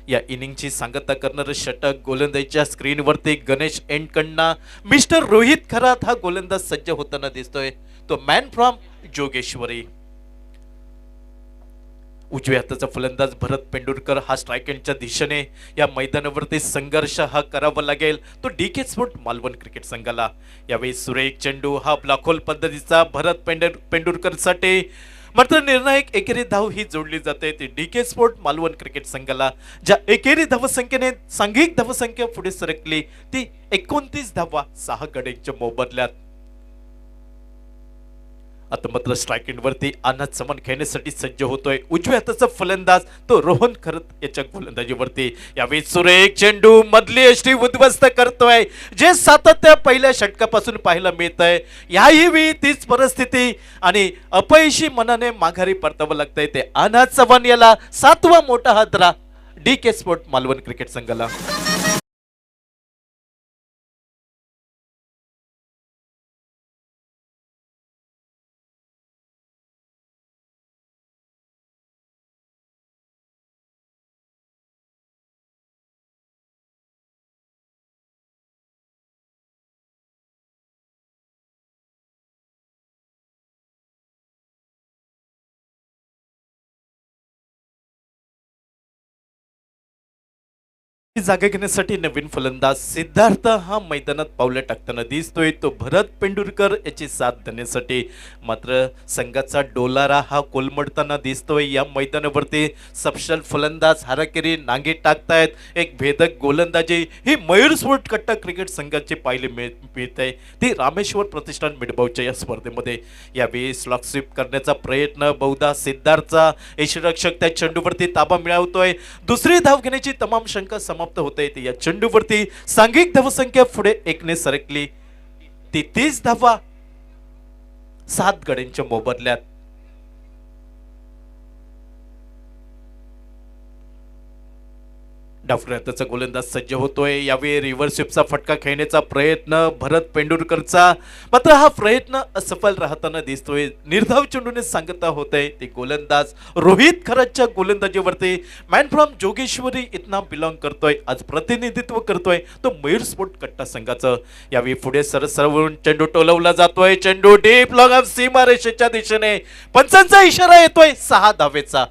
या इनिंगची सांगता करणारे षटक गोलंदाजीच्या स्क्रीनवरती गणेश एंडकडनं मिस्टर रोहित खरात हा गोलंदाज सज्ज होताना दिसतोय तो मॅन फ्रॉम जोगेश्वरी. उजव्या हाताचा फलंदाज भरत पेंडुरकर हा स्ट्राईक एंडच्या दिशेने या मैदानावरती संघर्ष हा करावा लागेल तो डीके स्पोर्ट मालवण क्रिकेट संघाला. यावेळी सुरेख चेंडू हा ब्लॉकहोल पद्धतीचा भरत पेंडुरकरसाठी मात्र निर्णायक एकेरी धाव ही जोडली जाते ती डीके स्पोर्ट मालवण क्रिकेट संघाला. ज्या एकेरी धावसंख्येने सांघिक धावसंख्या पुढे सरकली ती 29 धावा 6 गड्यांच्या मोबदल्यात. आता मात्र स्ट्राईक एंड वरती अण्णा चव्हाण खेळण्यासाठी सज्ज होतोय उजव्या हाताचा फलंदाज तो रोहन खरत याच्या गोलंदाजीवरती. यावेळी सुरेख चेंडू मधली यष्टी उद्ध्वस्त करतोय जे सातत्य पहिल्या षटकापासून पाहायला मिळतंय. याही वेळी तीच परिस्थिती आणि अपयशी मनाने माघारी परतावं लागतंय ते अण्णा चव्हाण याला 7वा मोठा हादरा डीके स्पोर्ट मालवण क्रिकेट संघाला. जागा घेण्यासाठी नवीन फलंदाज सिद्धार्थ हा मैदानात पावलं टाकताना दिसतोय. तो भरत पेंडुरकर याची साथ देण्यासाठी. मात्र संघाचा डोलारा हा कोलमडताना दिसतोय. या मैदानावरती सपशल फलंदाज हाराकिरी नांगी टाकतायत. एक भेदक गोलंदाजी ही मयूर स्पोर्ट कट्टा क्रिकेट संघाची पाहायला मिळते. ती रामेश्वर प्रतिष्ठान मिडबावच्या या स्पर्धेमध्ये यावेळी स्लॉक स्वीप करण्याचा प्रयत्न बहुधा सिद्धार्थचा. यशरक्षक त्या चेंडूवरती ताबा मिळवतोय. दुसरी धाव घेण्याची तमाम शंका समाप्त होते. या चेंडूवरती सांघिक धावसंख्या पुढे एकने सरकली. ती 30 धावा 7 गड्यांच्या मोबदल्यात. डावखुऱ्याचा गोलंदाज सज्ज होतोय. यावेळी रिव्हर्स स्वीपचा फटका खेळण्याचा प्रयत्न भरत पेंडुरकरचा. मात्र हा प्रयत्न असफल राहताना दिसतोय. निर्धाव चेंडूने सांगता होतंय ते गोलंदाज रोहित खरातच्या गोलंदाजीवरती मॅन फ्रॉम जोगेश्वरी इथना बिलॉंग करतोय. आज प्रतिनिधित्व करतोय तो मयूर स्पोर्ट कट्टा संघाचं. यावेळी पुढे सरसरवरून चेंडू टोलवला जातोय. चेंडू डीप लॉंग ऑफ सीमारेषेच्या दिशेने. पंचांचा इशारा येतोय 6 धावेचा.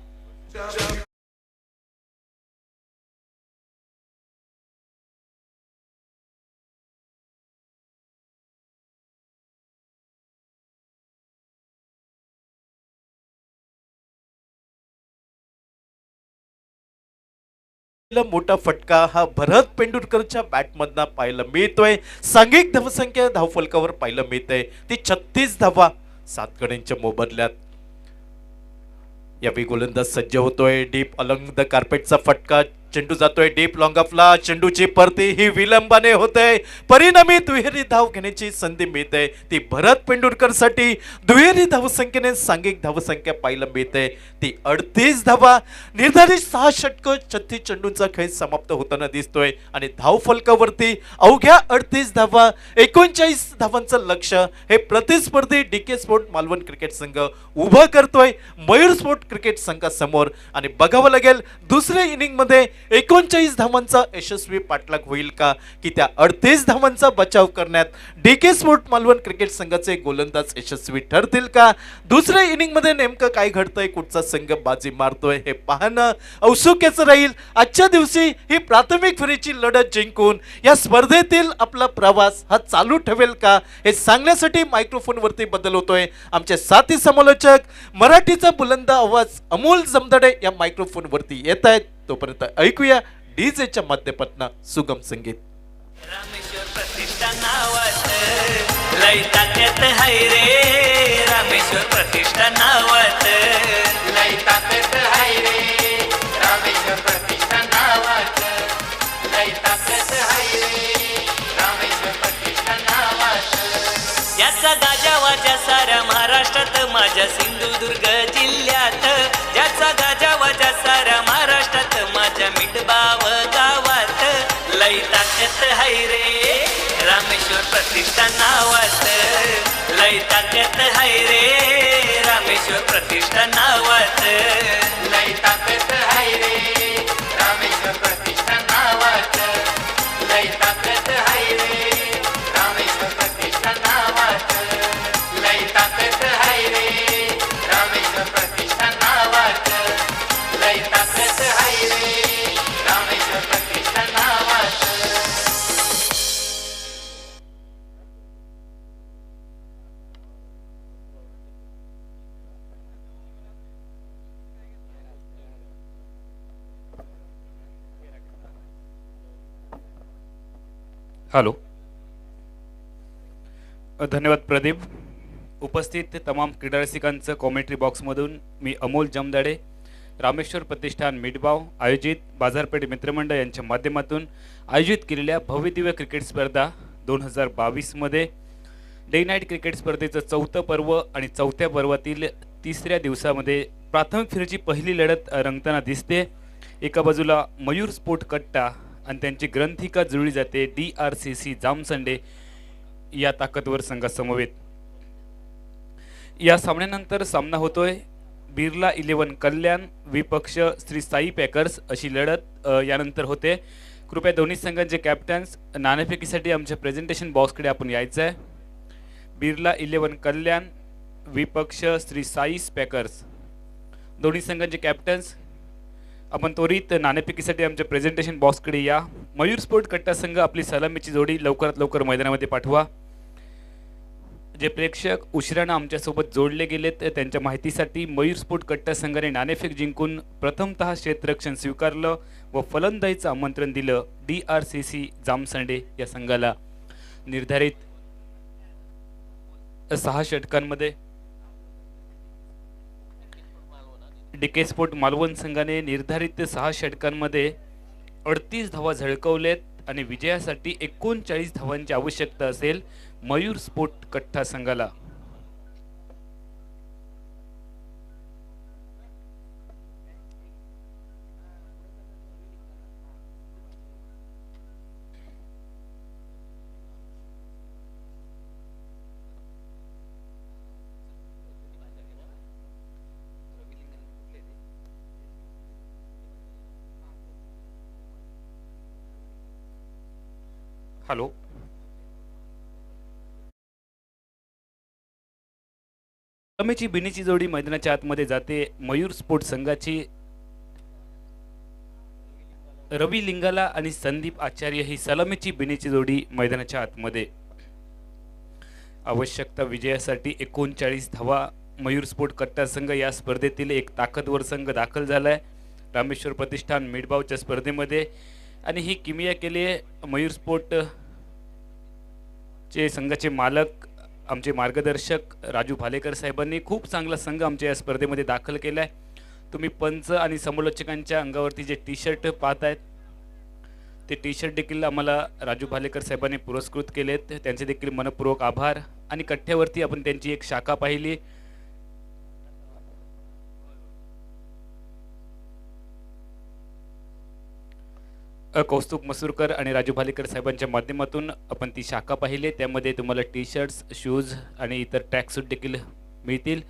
मोठा फटका हा भरत पेंडुरकरच्या बॅटमधनं पाहायला मिळतोय. सांघिक धावसंख्या धावफलकावर पाहायला मिळते ती 36 धावा 7 गड्यांच्या मोबदल्यात. यावेळी गोलंदाज सज्ज होतोय. डीप अलंग द कार्पेटचा फटका. चेंडू जातोय डीप लॉंग ऑफला. चेंडूची परती ही विलंबाने होते. परिणामी दुहेरी धाव घेण्याची संधी मिळते. ती भरत पेंडुरकर साठी दुहेरी धावसंख्येने सांघिक धावसंख्या पाहायला मिळते ती 38 धावा. निर्धारित 6 षटक 36 चेंडूंचा खेळ समाप्त होताना दिसतोय आणि धावफलकावरती अवघ्या 38 धावा 39 धावांचं लक्ष हे प्रतिस्पर्धी डीके स्पोर्ट मालवण क्रिकेट संघ उभं करतोय मयूर स्पोर्ट क्रिकेट संघासमोर. आणि बघावं लागेल दुसऱ्या इनिंग मध्ये 39 धावांचा यशस्वी पाठलाग होईल का, की त्या 38 धावांचा बचाव करण्यात डीके स्पोर्ट मालवण क्रिकेट संघाचे गोलंदाज यशस्वी ठरतील का. दुसऱ्या इनिंग मध्ये नेमकं काय घडतंय, कुठचा संघ बाजी मारतोय हे पाहणं औत्सुक्याचं राहील. आजच्या दिवशी ही प्राथमिक फेरीची लढत जिंकून या स्पर्धेतील आपला प्रवास हा चालू ठेवेल का हे सांगण्यासाठी मायक्रोफोन वरती बदल होतोय. आमचे साथी समालोचक मराठीचा बुलंद आवाज अमोल जमदडे या मायक्रोफोन वरती येत आहेत. तोपर्यंत ऐकूया डीजेच्या माध्यमातून सुगम संगीत. रामेश्वर प्रतिष्ठान नावात लय ताकद हाय रे. रामेश्वर प्रतिष्ठान नावात लय ताकद हाय रे. रामेश्वर प्रतिष्ठान नावात लय ताकद हाय रे. रामेश्वर प्रतिष्ठान नावात ज्याचा गाजा वाजा साऱ्या महाराष्ट्रात माझ्या सिंधुदुर्ग जिल्ह्यात. ज्याचा गाजा वाजा साऱ्या महाराष्ट्रात माझ्या मिठबाव गावात लय ताकद हाय रे. रामेश्वर प्रतिष्ठान नावात लय ताकद हाय रे. रामेश्वर प्रतिष्ठान नावात लय ताकद हाय रे. रामेश्वर प्रतिष्ठान नावात लय ताकद हाय रे. रामेश्वर प्रतिष्ठान नावात लय ताकद हाय रे. रामेश्वर प्रतिष्ठान नावात लय ताकद हाय रे. रामेश्वर प्रतिष्ठान नावात. हॅलो, धन्यवाद प्रदीप. उपस्थित तमाम क्रीडा रसिकांचं कॉमेंट्री बॉक्समधून मी अमोल जमदाडे रामेश्वर प्रतिष्ठान मिडबाव आयोजित बाजारपेठ मित्रमंडळ यांच्या माध्यमातून आयोजित केलेल्या भव्यदिव्य क्रिकेट स्पर्धा 2022मध्ये डे नाईट क्रिकेट स्पर्धेचं 4थं पर्व आणि 4थ्या पर्वातील 3ऱ्या दिवसामध्ये प्राथमिक फेरीची पहिली लढत रंगताना दिसते. एका बाजूला मयूर स्पोर्ट कट्टा आणि त्यांची ग्रंथिका जुळली जाते DRCC जामसंडे या ताकदवर संघासमवेत. या सामन्यानंतर सामना होतोय बिर्ला 11 कल्याण विपक्ष श्री साई पॅकर्स अशी लढत यानंतर होते. कृपया दोन्ही संघांचे कॅप्टन्स नाणेफेकीसाठी आमच्या प्रेझेंटेशन बॉक्सकडे आपण यायचं आहे. बिर्ला 11 कल्याण विपक्ष श्री साई पॅकर्स. दोन्ही संघांचे कॅप्टन्स आपण त्वरित नाणेफेकीसाठी आमच्या प्रेझेंटेशन बॉक्सकडे या. मयूर स्पोर्ट कट्टा संघ आपली सलामीची जोडी लवकरात लवकर मैदानामध्ये पाठवा. जे प्रेक्षक उशिरानं आमच्यासोबत जोडले गेलेत त्यांच्या माहितीसाठी मयूर स्पोर्ट कट्टा संघाने नाणेफेक जिंकून प्रथमतः क्षेत्ररक्षण स्वीकारलं व फलंदाजीचं आमंत्रण दिलं DRCC जामसंडे या संघाला. निर्धारित 6 षटकांमध्ये DK स्पोर्ट मालवण संघाने निर्धारित 6 षटकांमध्ये 38 धावा झळकवलेत आणि विजयासाठी 39 धावांची आवश्यकता असेल मयूर स्पोर्ट कट्टा संघाला. हॅलो, सलामीची बिनीची जोडी मैदानाच्या आतमध्ये जाते. मयूर स्पोर्ट संघाची रवी लिंगाला आणि संदीप आचार्य ही सलामीची बिनीची जोडी मैदानाच्या आतमध्ये. आवश्यकता विजयासाठी 39 धावा. मयूर स्पोर्ट कट्टा संघ या स्पर्धेतील एक ताकदवर संघ दाखल झालाय रामेश्वर प्रतिष्ठान मिडबावच्या स्पर्धेमध्ये आणि ही किमया केली आहे मयूर स्पोर्ट चे संघाचे मालक आमचे मार्गदर्शक राजू भालेकर साहेबांनी. खूप चांगला संघ आमच्या या स्पर्धेमध्ये दाखल केला आहे. तुम्ही पंच आणि समालोचकांच्या अंगावरती जे टी-शर्ट पाहतायत ते टी-शर्ट देखील आम्हाला राजू भालेकर साहेबांनी पुरस्कृत केलेत. त्यांचे देखील मनपूर्वक आभार. आणि कट्ट्यावरती आपण त्यांची एक शाखा पाहिली. कौस्तुभ मसूरकर आणि राजू भालेकर साहेबांच्या माध्यमातून आपण ती शाखा पाहिली. त्यामध्ये तुम्हाला टी-शर्ट्स, शूज आणि इतर ट्रॅकसूट देखील मिळतील.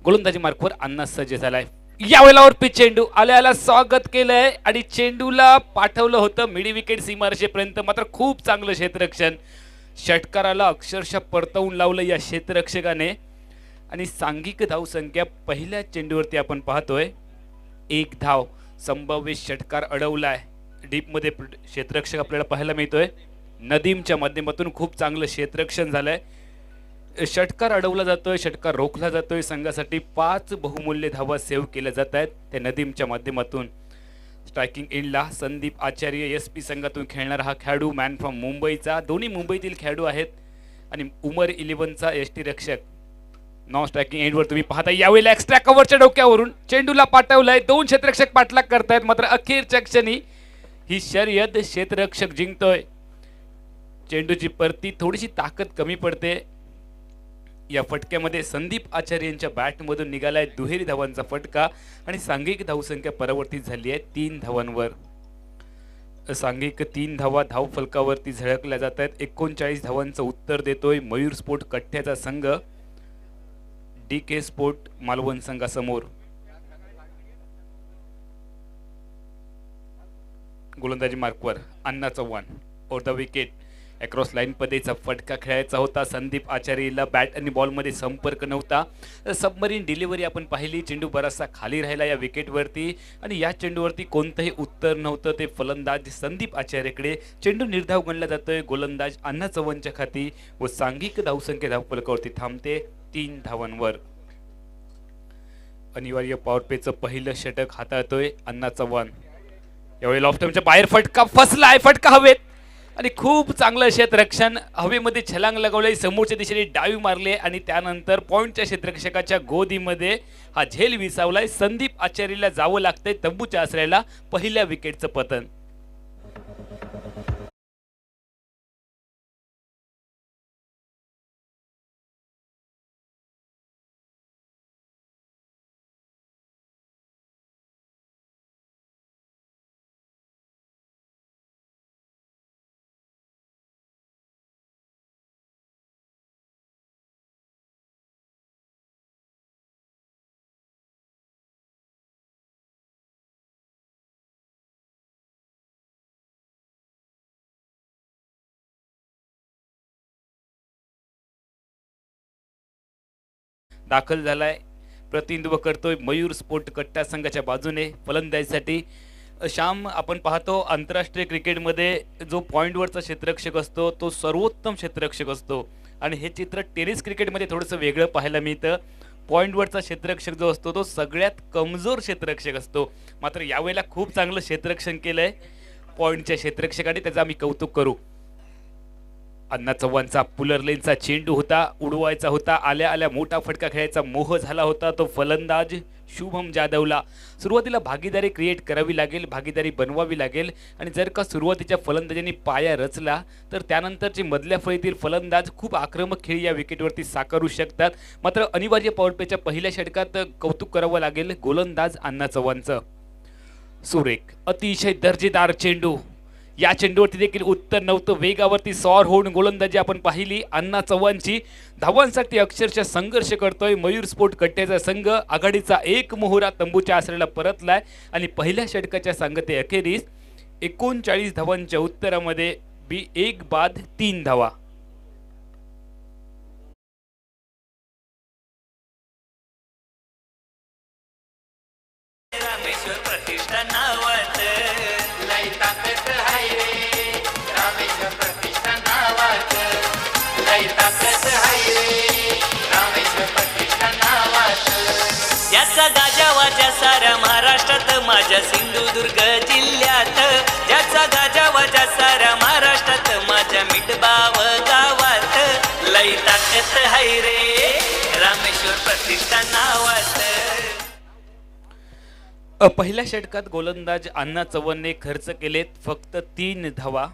गोलंदाजी मार्कवर अण्णा सज्ज झालाय. यावेळेला वरती चेंडू आल्याला स्वागत केलंय आणि चेंडूला पाठवलं होतं मिडी विकेट सीमारेषेपर्यंत. मात्र खूप चांगलं क्षेत्ररक्षण, षटकाराला अक्षरशः परतवून लावलं या क्षेत्ररक्षकाने. आणि सांघिक धावसंख्या पहिल्या चेंडूवरती आपण पाहतोय 1 धाव. संभाव्य षटकार अडवलाय. डीपमध्ये क्षेत्ररक्षक आपल्याला पाहायला मिळतोय. नदीमच्या माध्यमातून खूप चांगलं क्षेत्ररक्षण झालंय. षटकार अडवला जातोय, षटकार रोखला जातोय. संघासाठी 5 बहुमूल्य धावा सेव्ह केल्या जात आहेत त्या नदीमच्या माध्यमातून. स्ट्रायकिंग एंडला संदीप आचार्य SP संघातून खेळणारा हा खेळाडू, मॅन फ्रॉम मुंबईचा. दोन्ही मुंबईतील खेळाडू आहेत. आणि उमर 11चा ST रक्षक. नॉन स्ट्रायकिंग एंडवर तुम्ही पाहता यावेळेला एक्स्ट्रा कव्हरच्या डोक्यावरून चेंडूला पाठवलंय. 2 क्षेत्ररक्षक पाठलाग करतायत. मात्र अखेरच्या क्षणी ही शर्यत क्षेत्ररक्षक जिंकतोय. चेंडूची परती थोडीशी ताकद कमी पडते. या फटक्यामध्ये संदीप आचार्य यांच्या बॅटमधून निघालाय दुहेरी धावांचा फटका आणि सांघिक धावसंख्या परावर्तित झाली आहे 3 धावांवर. सांघिक 3 धावा धाव फलकावरती झळकल्या जात आहेत. 39 धावांचं उत्तर देतोय मयूर स्पोर्ट कट्ट्याचा संघ DK स्पोर्ट मालवण संघासमोर. गोलंदाजी मार्कवर Anna Chavan. Over the wicket across line पदेचा फटका खेळायचा होता. संदीप आचार्यला बॅट आणि बॉलमध्ये संपर्क नव्हता. सबमरीन डिलिव्हरी आपण पाहिली. चेंडू बराचसा खाली राहिला या विकेटवरती आणि या चेंडूवरती कोणतंही उत्तर नव्हतं ते फलंदाज संदीप आचार्यकडे. चेंडू निर्धाव गणला जातोय गोलंदाज अण्णा चव्हाणच्या खाती व सांघिक धावसंख्या धावफलकावरती थांबते 3 धावांवर. अनिवार्य पॉवर प्लेचं पहिलं षटक हाताळतोय अण्णा चव्हाण. यावेळी लॉफ्टमच्या बाहेर फटका फसलाय. फटका हवेत आणि खूप चांगलं क्षेत्ररक्षण. हवेमध्ये छलांग लगवले, समोरच्या दिशेने डावी मारले आणि त्यानंतर पॉइंटच्या क्षेत्ररक्षकाच्या गोदीमध्ये हा झेल विसावलाय. संदीप आचार्यला जावं लागतंय तंबूच्या आश्रयाला. पहिल्या विकेटचं पतन. दाखल झालाय. प्रतिनिधित्व करतोय मयूर स्पोर्ट कट्टा संघाच्या बाजूने फलंदाजीसाठी श्याम, आपण पाहतो आंतरराष्ट्रीय क्रिकेटमध्ये जो पॉईंटवरचा क्षेत्ररक्षक असतो तो सर्वोत्तम क्षेत्ररक्षक असतो आणि हे चित्र टेनिस क्रिकेटमध्ये थोडंसं वेगळं पाहायला मिळतं. पॉईंटवरचा क्षेत्ररक्षक जो असतो तो सगळ्यात कमजोर क्षेत्ररक्षक असतो. मात्र यावेळेला खूप चांगलं क्षेत्ररक्षण केलंय पॉईंटच्या क्षेत्ररक्षकाने, त्याचं आम्ही कौतुक करू. अण्णा चव्हाणचा पुलर लेनचा चेंडू होता, उडवायचा होता, आल्या आल्या मोठा फटका खेळायचा मोह झाला होता. तो फलंदाज शुभम जाधवला सुरुवातीला भागीदारी क्रिएट करावी लागेल, भागीदारी बनवावी लागेल आणि जर का सुरुवातीच्या फलंदाजांनी पाया रचला तर त्यानंतरचे मधल्या फळीतील फलंदाज खूप आक्रमक खेळी या विकेटवरती साकारू शकतात. मात्र अनिवार्य पॉवरप्लेच्या पहिल्या षटकात कौतुक करावं लागेल गोलंदाज अण्णा चव्हाणचं. सुरेख अतिशय दर्जेदार चेंडू, या चेंडूवरती देखील उत्तर नव्हतं. वेगावरती सॉर होऊन गोलंदाजी आपण पाहिली अण्णा चव्हाणची. धावांसाठी अक्षरशः संघर्ष करतोय मयूर स्पोर्ट कट्ट्याचा संघ. आघाडीचा एक मोहरा तंबूच्या आसऱ्याला परतलाय आणि पहिल्या षटकाच्या सांगते अखेरीस 39 धावांच्या उत्तरामध्ये 1 बाद 3 धावा. रामेश्वर प्रतिष्ठान नावात लय ताकद हाय रे. रामेश्वर प्रतिष्ठान नावात लय ताकद हाय रे. रामेश्वर प्रतिष्ठान नावात ज्याचा गाजावाजा साऱ्या महाराष्ट्रात, माझ्या सिंधुदुर्ग जिल्ह्यात. ज्याचा गाजावाजा साऱ्या महाराष्ट्रात, माझ्या मिठबाव गावात लय ताकद हाय रे. रामेश्वर प्रतिष्ठान नावात. पहिल्या षटकात गोलंदाज अण्णा चव्हाणने खर्च केलेत फक्त 3 धावा.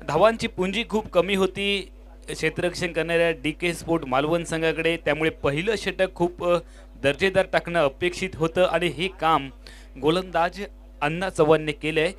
धावांची पुंजी खूप कमी होती क्षेत्ररक्षण करणाऱ्या DK स्पोर्ट मालवण संघाकडे, त्यामुळे पहिलं षटक खूप दर्जेदार टाकणं अपेक्षित होतं आणि हे काम गोलंदाज अण्णा चव्हाणने केलंय.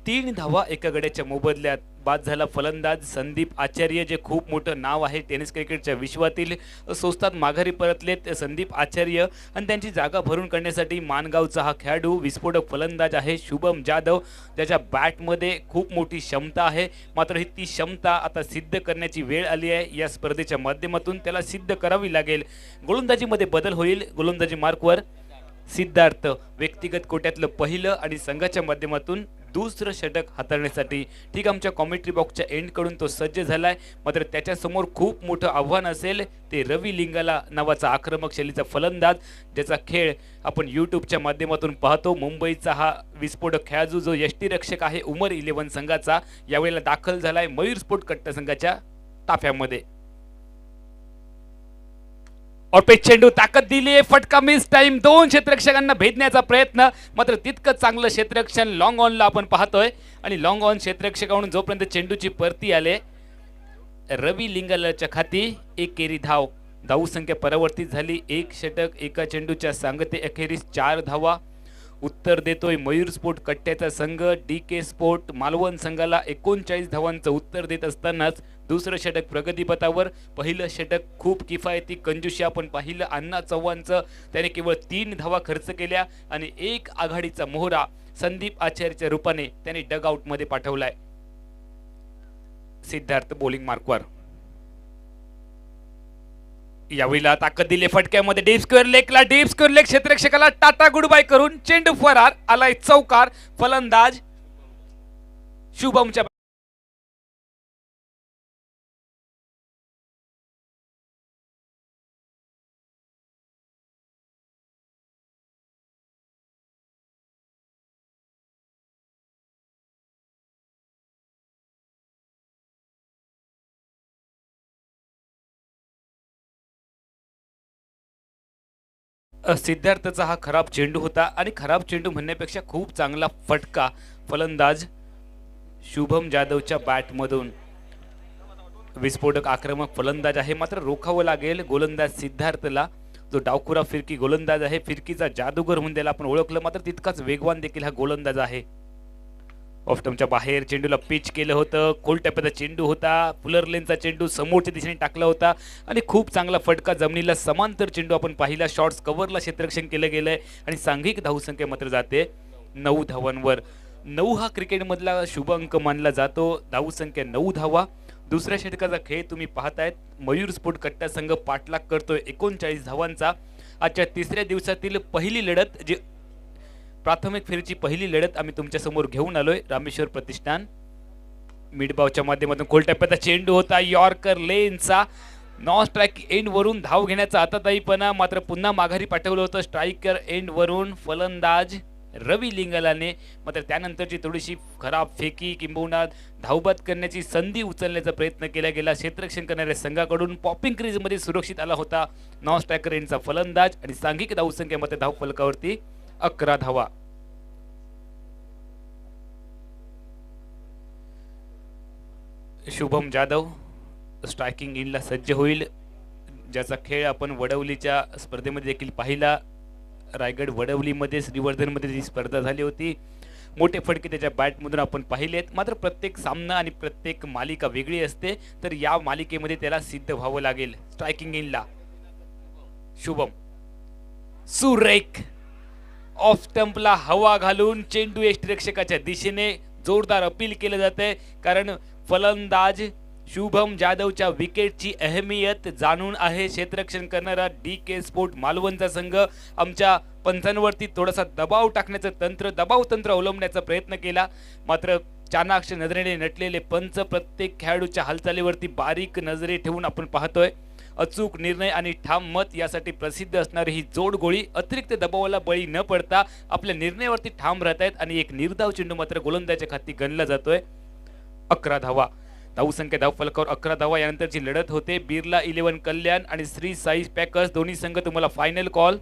3 धावा एका गड्याच्या मोबदल्यात. बाद झाला फलंदाज संदीप आचार्य, जे खूप मोठं नाव आहे टेनिस क्रिकेटच्या विश्वातील. स्वस्तात माघारी परतलेत संदीप आचार्य आणि त्यांची जागा भरून काढण्यासाठी माणगावचा हा खेळाडू विस्फोटक फलंदाज आहे शुभम जाधव, ज्याच्या बॅटमध्ये खूप मोठी क्षमता आहे. मात्र ही ती क्षमता आता सिद्ध करण्याची वेळ आली आहे. या स्पर्धेच्या माध्यमातून त्याला सिद्ध करावी लागेल. गोलंदाजीमध्ये बदल होईल. गोलंदाजी मार्कवर सिद्धार्थ व्यक्तिगत कोट्यातलं पहिलं आणि संघाच्या माध्यमातून दुसरं षटक हाताळण्यासाठी ठीक आमच्या कॉमेंट्री बॉक्सच्या एंडकडून तो सज्ज झालाय. मात्र त्याच्यासमोर खूप मोठं आव्हान असेल ते रवी लिंगाला नावाचा आक्रमक शैलीचा फलंदाज, ज्याचा खेळ आपण यूट्यूबच्या माध्यमातून पाहतो. मुंबईचा हा विस्फोटक खेळाडू जो यष्टीरक्षक आहे उमर 11 संघाचा, यावेळेला दाखल झालाय मयूर स्पोर्ट कट्टा संघाच्या ताफ्यामध्ये. और पे चेंडू ताकद दिली, फटका मिस टाइम. 2 क्षेत्ररक्षकांना भेदण्याचा प्रयत्न, मात्र तितकं चांगलं क्षेत्ररक्षण लॉंग ऑनला आपण पाहतोय आणि लॉंग ऑन क्षेत्ररक्षकाकडून जोपर्यंत चेंडूची परती आले रवी लिंगालाच्या खाती 1 केरी धाव. धाव संख्या परावर्तित झाली. 1 षटक एका चेंडूच्या सांगते अखेरीस 4 धावा. उत्तर देतोय मयूर स्पोर्ट कट्ट्याचा संघ. DK स्पोर्ट मालवण संघाला 39 धावांचं उत्तर देत असतानाच दुसरं षटक प्रगतीपथावर. पहिलं षटक खूप किफायती कंजूशी आपण पाहिलं अण्णा चव्हाणचं. त्याने केवळ 3 धावा खर्च केल्या आणि 1 आघाडीचा मोहरा संदीप आचार्यच्या रूपाने त्याने डग आउटमध्ये पाठवलाय. सिद्धार्थ बॉलिंग मार्कवर. यावेळेला ताकद दिली फटक्यामध्ये डीप स्क्वेअर लेग क्षेत्ररक्षकाला टाटा गुड बाय करून चेंडू फरार. आलाय चौकार. फलंदाज शुभमच्या सिद्धार्थचा हा खराब चेंडू होता आणि खराब चेंडू म्हणण्यापेक्षा खूप चांगला फटका फलंदाज शुभम जाधवच्या बॅटमधून. विस्फोटक आक्रमक फलंदाज आहे, मात्र रोखावं लागेल गोलंदाज सिद्धार्थला, जो डावखुरा फिरकी गोलंदाज आहे. फिरकीचा जादूगर म्हणून त्याला आपण ओळखलं, मात्र तितकाच वेगवान देखील हा गोलंदाज आहे. ऑफस्टमच्या बाहेर चेंडूला पिच केलं होतं. खोल टप्प्याचा चेंडू होता. फुलर लेनचा चेंडू समोरच्या दिशेने टाकला होता आणि खूप चांगला फटका जमिनीला समांतर चेंडू आपण पाहिला. शॉर्ट्स कव्हरला क्षेत्ररक्षण केलं गेलंय आणि सांघिक धावसंख्या मात्र जाते 9 धावांवर. 9 हा क्रिकेटमधला शुभ अंक मानला जातो. धावसंख्या 9 धावा. दुसऱ्या षटकाचा खेळ तुम्ही पाहतायत. मयूर स्पोर्ट कट्टा संघ पाठलाग करतोय 39 धावांचा. आजच्या तिसऱ्या दिवसातील पहिली लढत जी प्राथमिक फेरीची पहिली लढत आम्ही तुमच्या समोर घेऊन आलोय. रामेश्वर प्रतिष्ठान मिडबावच्या माध्यमातून खोलटप्प्याचा चेंडू होता यॉर्कर लेनचा. नॉन स्ट्राईक एंड वरून धाव घेण्याचा आताताईपणा, मात्र पुन्हा माघारी पाठवलं होतं स्ट्रायकर एंड वरून फलंदाज रवी लिंगलाने. मात्र त्यानंतरची थोडीशी खराब फेकी किंबहुना धावबाद करण्याची संधी उचलण्याचा प्रयत्न केला गेला क्षेत्ररक्षण करणाऱ्या संघाकडून. पॉपिंग क्रीजमध्ये सुरक्षित आला होता नॉन स्ट्रायकर एंडचा फलंदाज आणि सांघिक धावसंख्येमध्ये धाव फलकावरती 11 धावा. शुभम जाधव स्ट्रायकिंग इनला सज्ज होईल, ज्याचा खेळ आपण वडवलीच्या स्पर्धेमध्ये देखील पाहिला. रायगड वडवलीमध्ये श्रीवर्धनमध्ये जी स्पर्धा झाली होती, मोठे फटके त्याच्या बॅटमधून आपण पाहिलेत. मात्र प्रत्येक सामना आणि प्रत्येक मालिका वेगळी असते, तर या मालिकेमध्ये त्याला सिद्ध व्हावं लागेल. स्ट्रायकिंग इनला शुभम सुरेख ऑफ स्टंपला हवा घालून चेंडू यष्टिरक्षकाच्या दिशेने जोरदार अपील केलं जाते, कारण फलंदाज शुभम जाधवच्या विकेटची अहमियत जाणून आहे क्षेत्ररक्षण करणारा DK स्पोर्ट मालवणचा संघ. आमच्या पंचांवरती थोडासा दबाव टाकण्याचं दबाव तंत्र अवलंबण्याचा प्रयत्न केला, मात्र चाणाक्ष नजरेने नटलेले पंच प्रत्येक खेळाडूच्या हालचालीवरती बारीक नजरे ठेवून आपण पाहतोय. अचूक निर्णय आणि ठाम मत यासाठी प्रसिद्ध असणारी ही जोडगोळी अतिरिक्त दबावाला बळी न पडता आपल्या निर्णयावरती ठाम राहत आहेत आणि एक निर्धाव चेंडू मात्र गोलंदाजाच्या खाती गणला जातोय. 11 धावा. धावसंख्या धाव फलकावर 11 धावा. यानंतरची लढत होते बिर्ला 11 कल्याण आणि श्री साई पॅकर्स. दोन्ही संघ तुम्हाला फायनल कॉल.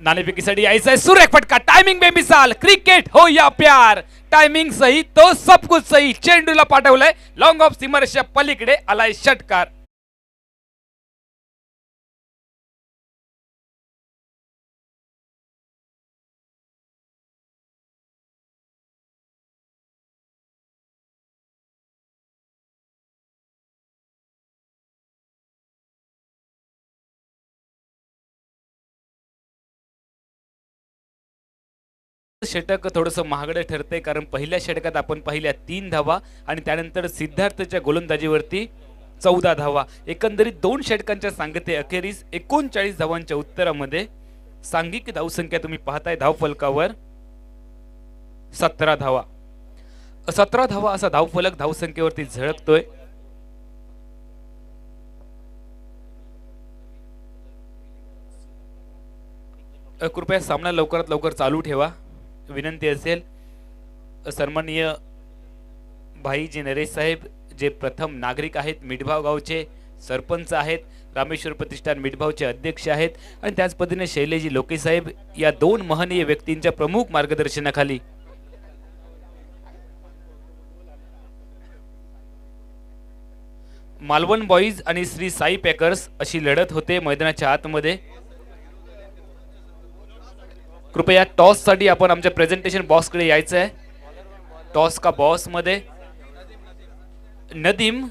नाणेफेकीसाठी यायचा आहे सुरेख फटका. टायमिंग बेमिसाल. क्रिकेट हो या प्यार. टायमिंग सही तो सब कुछ सही. चेंडूला पाठवलंय लॉंग ऑफ सीमारेषा पलीकडे आलाय षटकार. षटक थोडंसं महागडं ठरतंय, कारण पहिल्या षटकात आपण पाहिल्या 3 धावा आणि त्यानंतर सिद्धार्थच्या गोलंदाजीवरती 14 धावा. एकंदरीत 2 षटकांच्या सांगते अखेरीस 39 धावांच्या उत्तरामध्ये सांघिक धावसंख्या तुम्ही पाहताय धाव फलकावर 17 धावा. 17 धावा असा धावफलक धावसंख्येवरती झळकतोय. कृपया सामना लवकरात लवकर चालू ठेवा विनंती असेल. सन्माननीय भाईजी नरेश साहेब, जे प्रथम नागरिक आहेत, मिठभाव गावचे सरपंच आहेत, रामेश्वर प्रतिष्ठान मिठभावचे अध्यक्ष आहेत, आणि त्याच पद्धतीने शैलेजी लोके साहेब, या 2 महनीय व्यक्तींच्या प्रमुख मार्गदर्शनाखाली मालवण बॉईज आणि श्री साई पॅकर्स अशी लढत होते मैदानाच्या आतमध्ये. कृपया टॉस साठी आपण आमच्या प्रेझेंटेशन बॉक्स कडे यायचं आहे. टॉस का बॉस मध्ये नदीम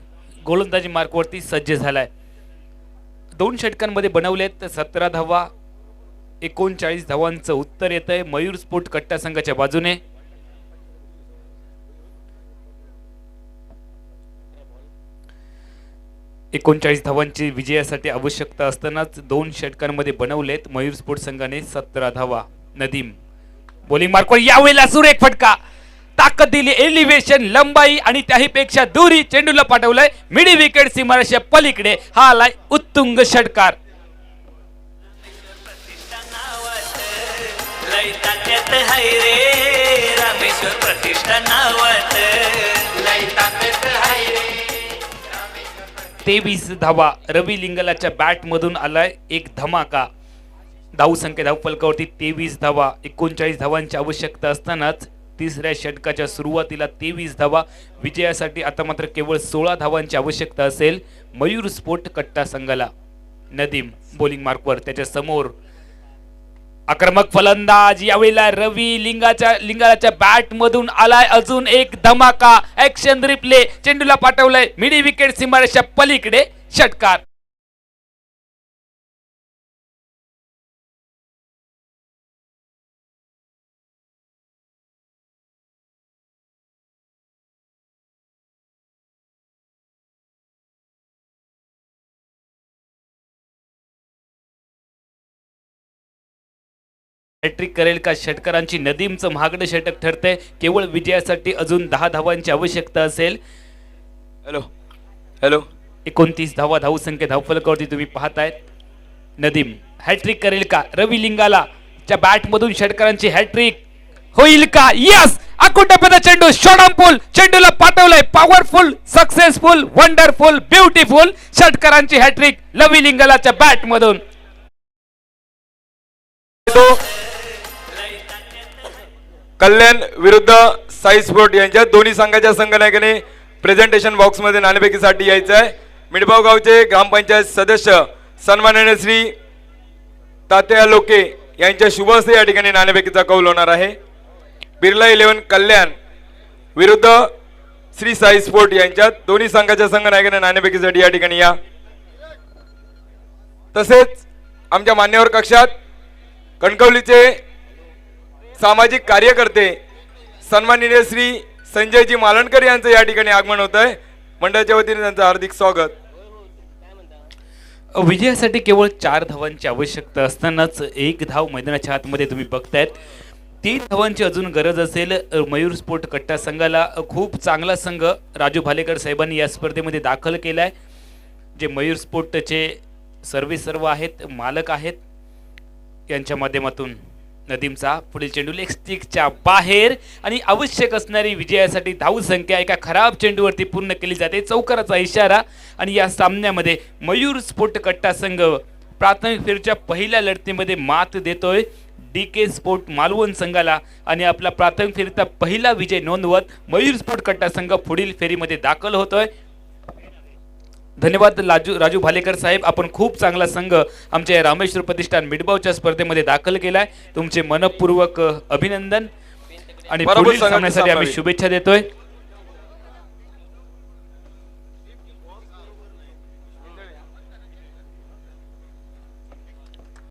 गोलंदाजी मार्कवरती सज्ज झालाय. 2 षटकांमध्ये बनवलेत 17 धावा. 39 धावांचं उत्तर येत आहे मयूर स्पोर्ट कट्टा संघाच्या बाजूने. एकोणचाळीस धावांची विजयासाठी आवश्यकता असतानाच 2 षटकांमध्ये बनवलेत मयूर स्पोर्ट संघाने 17 धावा. नदीम बॉलिंग मार्कवर यावेळेला सुरेख फटका. ताकद दिली, एलिव्हेशन, लंबाई आणि त्याहीपेक्षा दूरी. चेंडूला पाठवलंय मिडी विकेट सीमारेषा पलीकडे. हा आलाय उत्तुंग षटकार. रामेश्वर प्रतिष्ठानावत लय ताकद हाय रे. 23 धावा. रवी लिंगलाच्या बॅट मधून आलाय एक धमाका. धावसंख्या धाव फलकावरती 23 धावा. 39 धावांची आवश्यकता असतानाच तिसऱ्या षटकाच्या सुरुवातीला 23 धावा. विजयासाठी आता मात्र केवळ 16 धावांची आवश्यकता असेल मयूर स्पोर्ट कट्टा संघाला. नदीम बॉलिंग मार्कवर, त्याच्या समोर आक्रमक फलंदाज. यावेळेला रवी लिंगाच्या बॅट मधून आलाय अजून एक धमाका. Action replay. चेंडूला पाठवलंय मिडी विकेट सीमारेषा पलीकडे षटकार. हॅट्रिक करेल का? षटकरांची नदीमचं महागडं षटक ठरतंय. केवळ विजयासाठी अजून 10 धावांची आवश्यकता असेल. हॅलो हॅलो 29 धावा धावसंख्या धावफलकावरती तुम्ही पाहतायत. नदीम हॅट्रिक करेल का? रवी लिंगाला च्या बॅट मधून षटकरांची हॅट्रिक होईल का? यस, अकुटप्याचा चेंडू शॉर्ट चेंडूला पाठवलंय. पॉवरफुल, सक्सेसफुल, वंडरफुल, ब्युटिफुल षटकरांची हॅट्रिक रवी लिंगालाच्या बॅट मधून. कल्याण विरुद्ध साई स्पोर्ट यांच्या दोन्ही संघाच्या संघनायकाने प्रेझेंटेशन बॉक्स मध्ये नाणेफेकीसाठी यायचं आहे. मिडबाव गावचे ग्रामपंचायत सदस्य सन्माननीय श्री तात्या लोके यांच्या शुभ हस्ते या ठिकाणी नाणेफेकीचा कौल होणार आहे. बिर्ला 11 कल्याण विरुद्ध श्री साई स्पोर्ट यांच्या दोन्ही संघाच्या संघनायकाने नाणेफेकीसाठी या ठिकाणी या. तसेच आमच्या मान्यवर कक्षात कणकवलीचे सामाजिक कार्यकर्ते सन्माननीय श्री संजयजी मालणकर यांचं या ठिकाणी आगमन होत आहे. मंडळाच्या वतीने त्यांचं हार्दिक स्वागत. विजयासाठी केवळ 4 धावांची आवश्यकता असतानाच 1 धाव मैदानाच्या आतमध्ये तुम्ही बघतायत. 3 धावांची अजून गरज असेल. मयूर स्पोर्ट कट्टा संघाला खूप चांगला संघ राजू भालेकर साहेबांनी या स्पर्धेमध्ये दाखल केलाय. जे मयूर स्पोर्टचे सर्व आहेत, मालक आहेत, यांच्या माध्यमातून नदीमचा पुढील चेंडू लेग स्टिकच्या बाहेर आणि आवश्यक असणारी विजयासाठी धावसंख्या एका खराब चेंडूवरती पूर्ण केली जाते. चौकाराचा इशारा. आणि या सामन्यामध्ये मयूर स्पोर्ट कट्टा संघ प्राथमिक फेरीच्या पहिल्या लढतीमध्ये मात देतोय DK स्पोर्ट मालवण संघाला आणि आपला प्राथमिक फेरीचा पहिला विजय नोंदवत मयूर स्पोर्ट कट्टा संघ पुढील फेरीमध्ये दाखल होतोय. धन्यवाद राजू भालेकर साहेब, आपण खूप चांगला संघ आमच्या रामेश्वर प्रतिष्ठान मिडबावच्या स्पर्धेमध्ये दाखल केलाय. तुमचे मनपूर्वक अभिनंदन आणि पुढील सामन्यासाठी आम्ही शुभेच्छा देतोय.